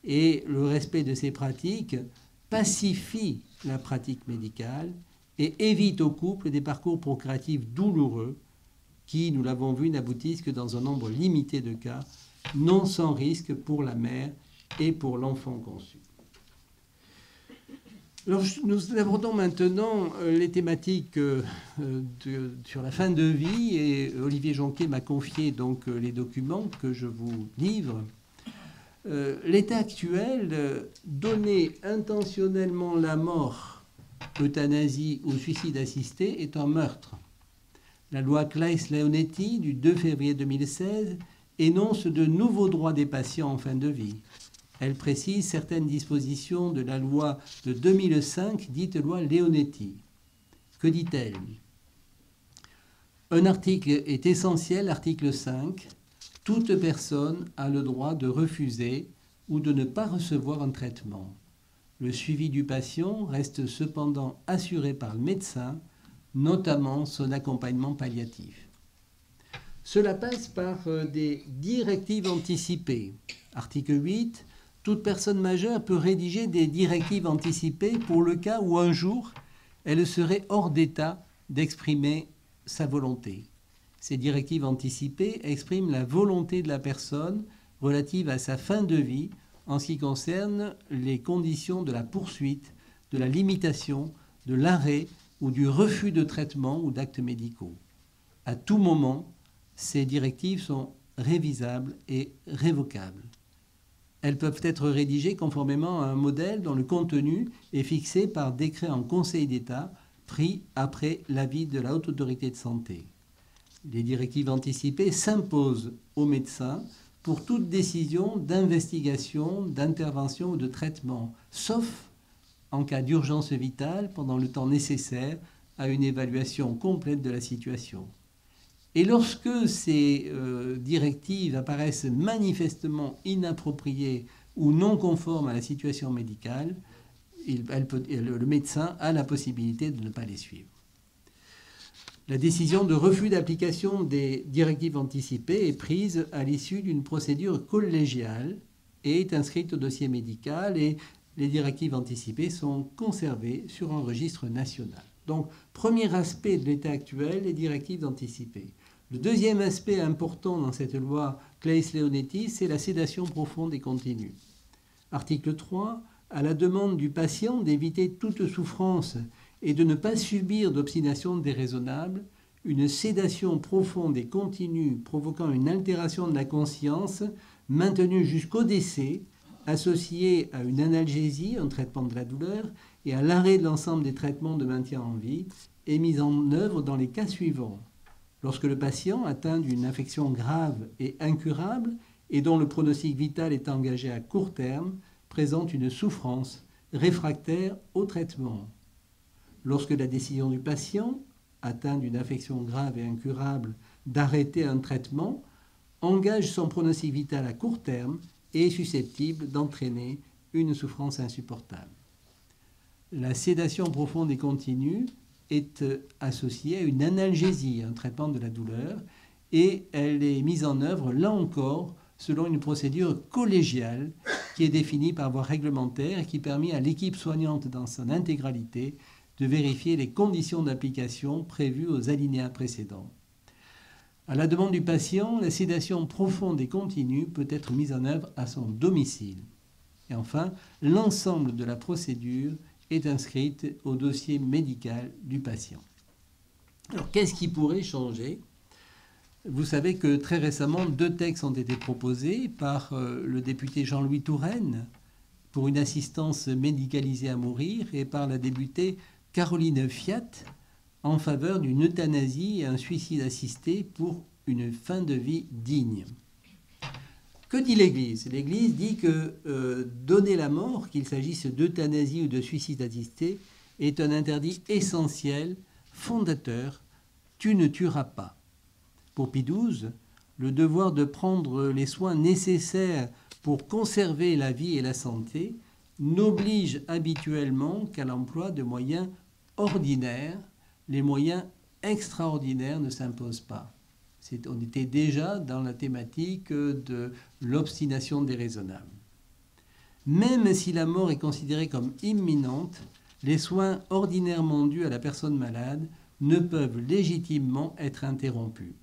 Et le respect de ces pratiques pacifie la pratique médicale et évite aux couples des parcours procréatifs douloureux qui, nous l'avons vu, n'aboutissent que dans un nombre limité de cas, non sans risque pour la mère et pour l'enfant conçu. Alors, nous abordons maintenant les thématiques sur la fin de vie, et Olivier Jonquet m'a confié donc les documents que je vous livre. L'état actuel, donner intentionnellement la mort, euthanasie ou suicide assisté, est un meurtre. La loi Claes-Leonetti du 2 février 2016 énonce de nouveaux droits des patients en fin de vie. Elle précise certaines dispositions de la loi de 2005, dite loi Leonetti. Que dit-elle? Un article est essentiel, article 5. Toute personne a le droit de refuser ou de ne pas recevoir un traitement. Le suivi du patient reste cependant assuré par le médecin, notamment son accompagnement palliatif. Cela passe par des directives anticipées. Article 8. Toute personne majeure peut rédiger des directives anticipées pour le cas où un jour elle serait hors d'état d'exprimer sa volonté. Ces directives anticipées expriment la volonté de la personne relative à sa fin de vie en ce qui concerne les conditions de la poursuite, de la limitation, de l'arrêt ou du refus de traitement ou d'actes médicaux. À tout moment, ces directives sont révisables et révocables. Elles peuvent être rédigées conformément à un modèle dont le contenu est fixé par décret en Conseil d'État pris après l'avis de la Haute Autorité de Santé. Les directives anticipées s'imposent aux médecins pour toute décision d'investigation, d'intervention ou de traitement, sauf en cas d'urgence vitale pendant le temps nécessaire à une évaluation complète de la situation. Et lorsque ces directives apparaissent manifestement inappropriées ou non conformes à la situation médicale, le médecin a la possibilité de ne pas les suivre. La décision de refus d'application des directives anticipées est prise à l'issue d'une procédure collégiale et est inscrite au dossier médical, et les directives anticipées sont conservées sur un registre national. Donc, premier aspect de l'état actuel, les directives anticipées. Le deuxième aspect important dans cette loi Claes-Leonetti, c'est la sédation profonde et continue. Article 3. À la demande du patient d'éviter toute souffrance et de ne pas subir d'obstination déraisonnable, une sédation profonde et continue provoquant une altération de la conscience maintenue jusqu'au décès, associée à une analgésie, un traitement de la douleur, et à l'arrêt de l'ensemble des traitements de maintien en vie, est mise en œuvre dans les cas suivants. Lorsque le patient atteint d'une affection grave et incurable et dont le pronostic vital est engagé à court terme, présente une souffrance réfractaire au traitement. Lorsque la décision du patient, atteint d'une affection grave et incurable, d'arrêter un traitement, engage son pronostic vital à court terme et est susceptible d'entraîner une souffrance insupportable. La sédation profonde et continue est associée à une analgésie, un traitement de la douleur, et elle est mise en œuvre, là encore, selon une procédure collégiale qui est définie par voie réglementaire et qui permet à l'équipe soignante dans son intégralité de vérifier les conditions d'application prévues aux alinéas précédents. À la demande du patient, la sédation profonde et continue peut être mise en œuvre à son domicile. Et enfin, l'ensemble de la procédure est inscrite au dossier médical du patient. Alors, qu'est-ce qui pourrait changer ? Vous savez que très récemment, 2 textes ont été proposés par le député Jean-Louis Touraine pour une assistance médicalisée à mourir et par la députée Caroline Fiat en faveur d'une euthanasie et un suicide assisté pour une fin de vie digne. Que dit l'Église ? L'Église dit que donner la mort, qu'il s'agisse d'euthanasie ou de suicide assisté, est un interdit essentiel, fondateur. Tu ne tueras pas. Pour Pie XII, le devoir de prendre les soins nécessaires pour conserver la vie et la santé n'oblige habituellement qu'à l'emploi de moyens ordinaires, les moyens extraordinaires ne s'imposent pas. On était déjà dans la thématique de l'obstination déraisonnable. Même si la mort est considérée comme imminente, les soins ordinairement dus à la personne malade ne peuvent légitimement être interrompus.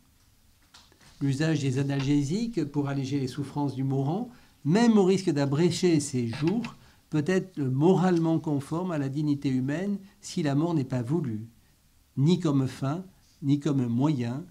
L'usage des analgésiques pour alléger les souffrances du mourant, même au risque d'abrécher ses jours, peut être moralement conforme à la dignité humaine si la mort n'est pas voulue, ni comme fin, ni comme moyen,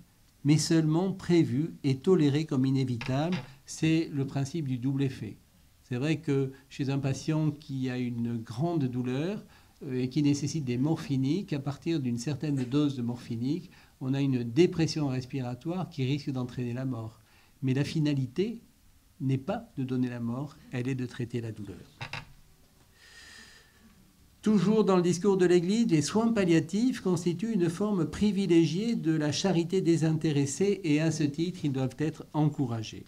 mais seulement prévue et tolérée comme inévitable. C'est le principe du double effet. C'est vrai que chez un patient qui a une grande douleur et qui nécessite des morphiniques, à partir d'une certaine dose de morphinique, on a une dépression respiratoire qui risque d'entraîner la mort. Mais la finalité n'est pas de donner la mort, elle est de traiter la douleur. Toujours dans le discours de l'Église, les soins palliatifs constituent une forme privilégiée de la charité désintéressée et à ce titre, ils doivent être encouragés.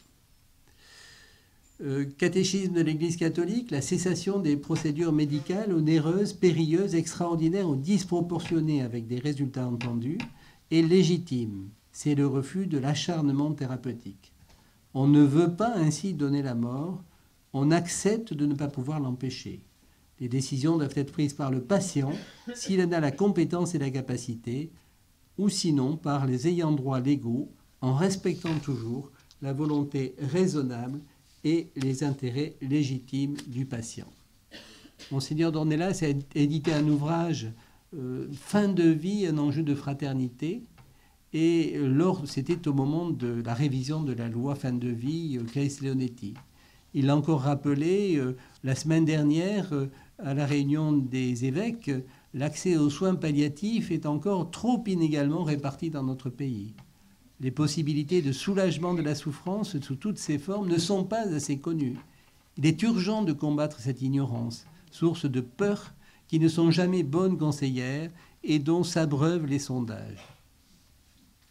Catéchisme de l'Église catholique, la cessation des procédures médicales onéreuses, périlleuses, extraordinaires ou disproportionnées avec des résultats entendus est légitime. C'est le refus de l'acharnement thérapeutique. On ne veut pas ainsi donner la mort, on accepte de ne pas pouvoir l'empêcher. Les décisions doivent être prises par le patient s'il en a la compétence et la capacité, ou sinon par les ayants droit légaux, en respectant toujours la volonté raisonnable et les intérêts légitimes du patient. Monseigneur Dornelas a édité un ouvrage Fin de vie, un enjeu de fraternité, et c'était au moment de la révision de la loi fin de vie Claes Leonetti. Il l'a encore rappelé la semaine dernière à la réunion des évêques, l'accès aux soins palliatifs est encore trop inégalement réparti dans notre pays. Les possibilités de soulagement de la souffrance sous toutes ses formes ne sont pas assez connues. Il est urgent de combattre cette ignorance, source de peurs qui ne sont jamais bonnes conseillères et dont s'abreuvent les sondages.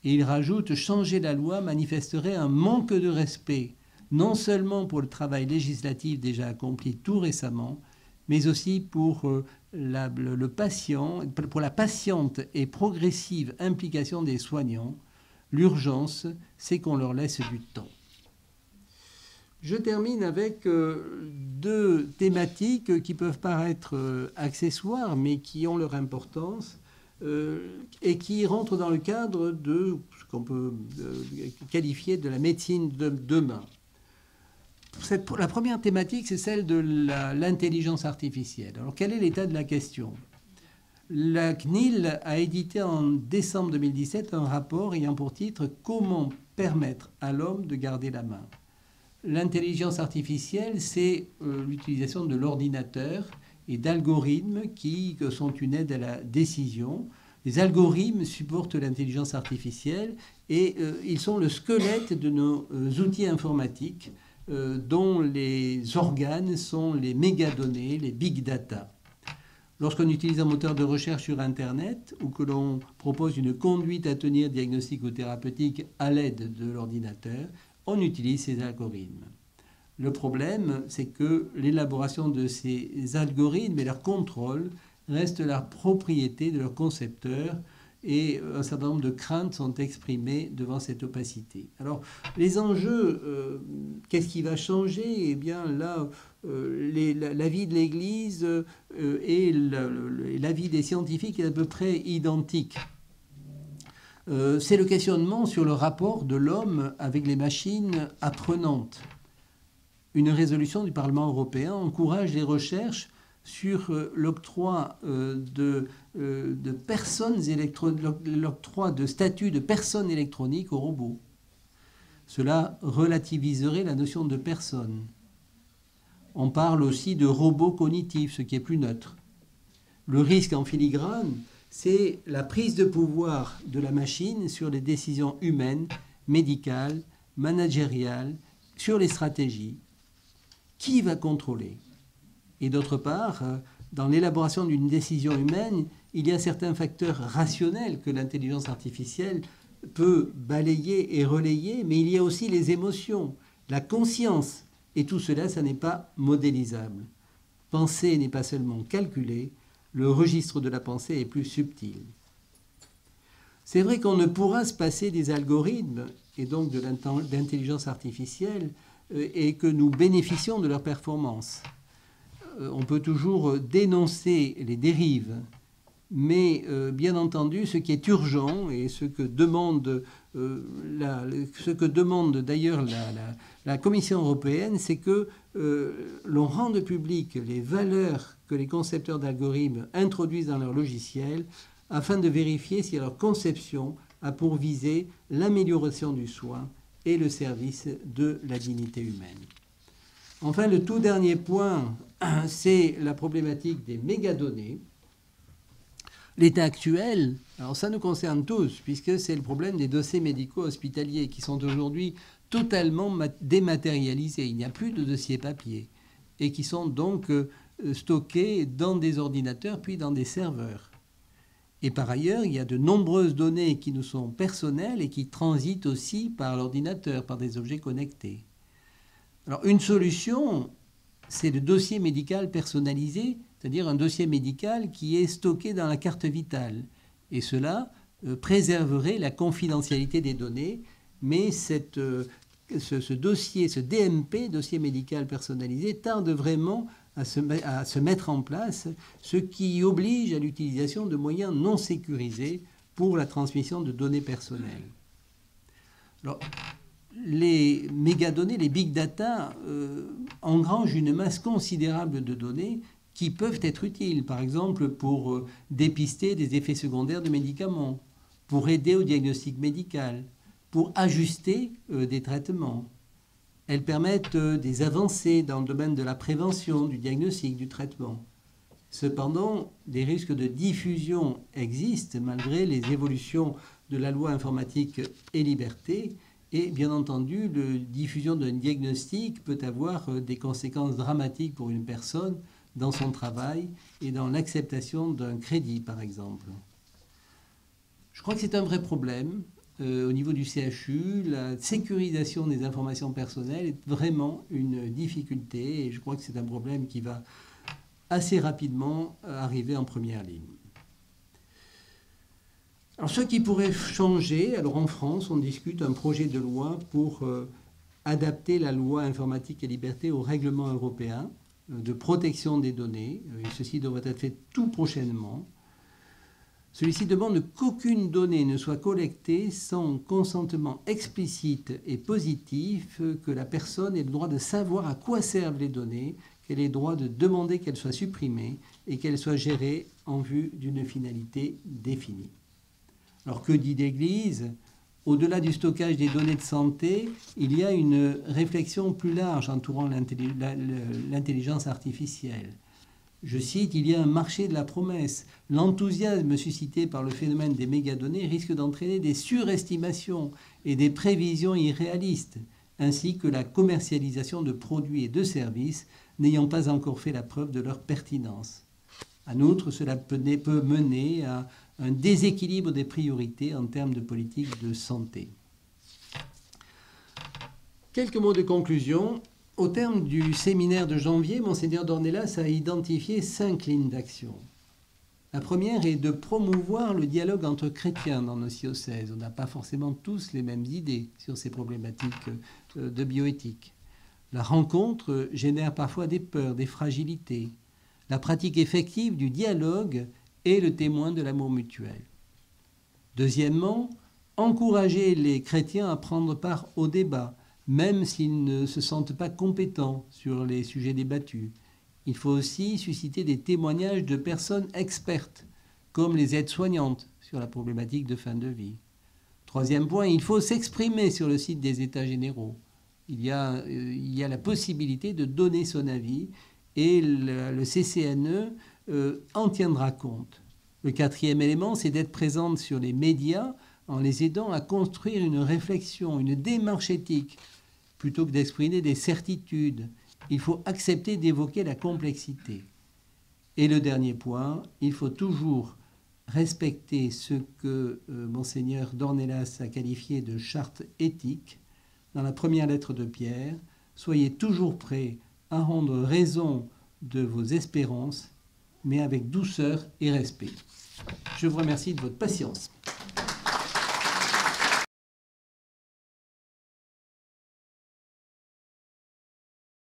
Et il rajoute « Changer la loi manifesterait un manque de respect, non seulement pour le travail législatif déjà accompli tout récemment, mais aussi pour le patient, pour la patiente et progressive implication des soignants. L'urgence, c'est qu'on leur laisse du temps. » Je termine avec deux thématiques qui peuvent paraître accessoires, mais qui ont leur importance et qui rentrent dans le cadre de ce qu'on peut qualifier de la médecine de demain. La première thématique, c'est celle de l'intelligence artificielle. Alors, quel est l'état de la question ? La CNIL a édité en décembre 2017 un rapport ayant pour titre « Comment permettre à l'homme de garder la main ?» L'intelligence artificielle, c'est l'utilisation de l'ordinateur et d'algorithmes qui sont une aide à la décision. Les algorithmes supportent l'intelligence artificielle et ils sont le squelette de nos outils informatiques dont les organes sont les mégadonnées, les big data. Lorsqu'on utilise un moteur de recherche sur Internet ou que l'on propose une conduite à tenir diagnostique ou thérapeutique à l'aide de l'ordinateur, on utilise ces algorithmes. Le problème, c'est que l'élaboration de ces algorithmes et leur contrôle restent la propriété de leurs concepteurs et un certain nombre de craintes sont exprimées devant cette opacité. Alors, les enjeux, qu'est-ce qui va changer ? Eh bien, là, l'avis de l'Église et l'avis des scientifiques est à peu près identique. C'est le questionnement sur le rapport de l'homme avec les machines apprenantes. Une résolution du Parlement européen encourage les recherches sur l'octroi de statut de personnes électroniques aux robots. Cela relativiserait la notion de personne. On parle aussi de robots cognitifs, ce qui est plus neutre. Le risque en filigrane, c'est la prise de pouvoir de la machine sur les décisions humaines, médicales, managériales, sur les stratégies. Qui va contrôler ? Et d'autre part, dans l'élaboration d'une décision humaine, il y a certains facteurs rationnels que l'intelligence artificielle peut balayer et relayer, mais il y a aussi les émotions, la conscience, et tout cela, ça n'est pas modélisable. Penser n'est pas seulement calculer, Le registre de la pensée est plus subtil. C'est vrai qu'on ne pourra se passer des algorithmes et donc de l'intelligence artificielle et que nous bénéficions de leur performance. On peut toujours dénoncer les dérives, mais bien entendu, ce qui est urgent et ce que demande d'ailleurs la Commission européenne, c'est que l'on rende public les valeurs que les concepteurs d'algorithmes introduisent dans leur logiciel afin de vérifier si leur conception a pour visée l'amélioration du soin et le service de la dignité humaine. Enfin, le tout dernier point, c'est la problématique des mégadonnées. L'état actuel, alors ça nous concerne tous, puisque c'est le problème des dossiers médicaux hospitaliers qui sont aujourd'hui totalement dématérialisés. Il n'y a plus de dossiers papier et qui sont donc stockés dans des ordinateurs puis dans des serveurs. Et par ailleurs, il y a de nombreuses données qui nous sont personnelles et qui transitent aussi par l'ordinateur, par des objets connectés. Alors une solution, c'est le dossier médical personnalisé, c'est-à-dire un dossier médical qui est stocké dans la carte vitale. Et cela préserverait la confidentialité des données, mais ce dossier, ce DMP, dossier médical personnalisé, tarde vraiment à se mettre en place, ce qui oblige à l'utilisation de moyens non sécurisés pour la transmission de données personnelles. Alors, les mégadonnées, les big data, engrangent une masse considérable de données qui peuvent être utiles, par exemple pour dépister des effets secondaires de médicaments, pour aider au diagnostic médical, pour ajuster des traitements. Elles permettent des avancées dans le domaine de la prévention, du diagnostic, du traitement. Cependant, des risques de diffusion existent malgré les évolutions de la loi informatique et liberté. Et bien entendu, la diffusion d'un diagnostic peut avoir des conséquences dramatiques pour une personne dans son travail et dans l'acceptation d'un crédit, par exemple. Je crois que c'est un vrai problème. Au niveau du CHU, la sécurisation des informations personnelles est vraiment une difficulté et je crois que c'est un problème qui va assez rapidement arriver en première ligne. Alors ce qui pourrait changer, alors en France, on discute un projet de loi pour adapter la loi informatique et liberté au règlement européen de protection des données, et ceci devrait être fait tout prochainement. Celui-ci demande qu'aucune donnée ne soit collectée sans consentement explicite et positif, que la personne ait le droit de savoir à quoi servent les données, qu'elle ait le droit de demander qu'elles soient supprimées et qu'elles soient gérées en vue d'une finalité définie. Alors que dit l'Église ? Au-delà du stockage des données de santé, il y a une réflexion plus large entourant l'intelligence artificielle. Je cite, il y a un marché de la promesse. L'enthousiasme suscité par le phénomène des mégadonnées risque d'entraîner des surestimations et des prévisions irréalistes, ainsi que la commercialisation de produits et de services n'ayant pas encore fait la preuve de leur pertinence. En outre, cela peut mener à un déséquilibre des priorités en termes de politique de santé. Quelques mots de conclusion. Au terme du séminaire de janvier, Monseigneur Dornelas a identifié 5 lignes d'action. La première est de promouvoir le dialogue entre chrétiens dans nos diocèses. On n'a pas forcément tous les mêmes idées sur ces problématiques de bioéthique. La rencontre génère parfois des peurs, des fragilités. La pratique effective du dialogue est le témoin de l'amour mutuel. Deuxièmement, encourager les chrétiens à prendre part au débat, même s'ils ne se sentent pas compétents sur les sujets débattus. Il faut aussi susciter des témoignages de personnes expertes, comme les aides-soignantes, sur la problématique de fin de vie. Troisième point, il faut s'exprimer sur le site des États généraux. Il y a la possibilité de donner son avis et le CCNE en tiendra compte. Le quatrième élément, c'est d'être présente sur les médias en les aidant à construire une réflexion, une démarche éthique, plutôt que d'exprimer des certitudes. Il faut accepter d'évoquer la complexité. Et le dernier point, il faut toujours respecter ce que Monseigneur Dornelas a qualifié de charte éthique. Dans la première lettre de Pierre, soyez toujours prêts à rendre raison de vos espérances, mais avec douceur et respect. Je vous remercie de votre patience.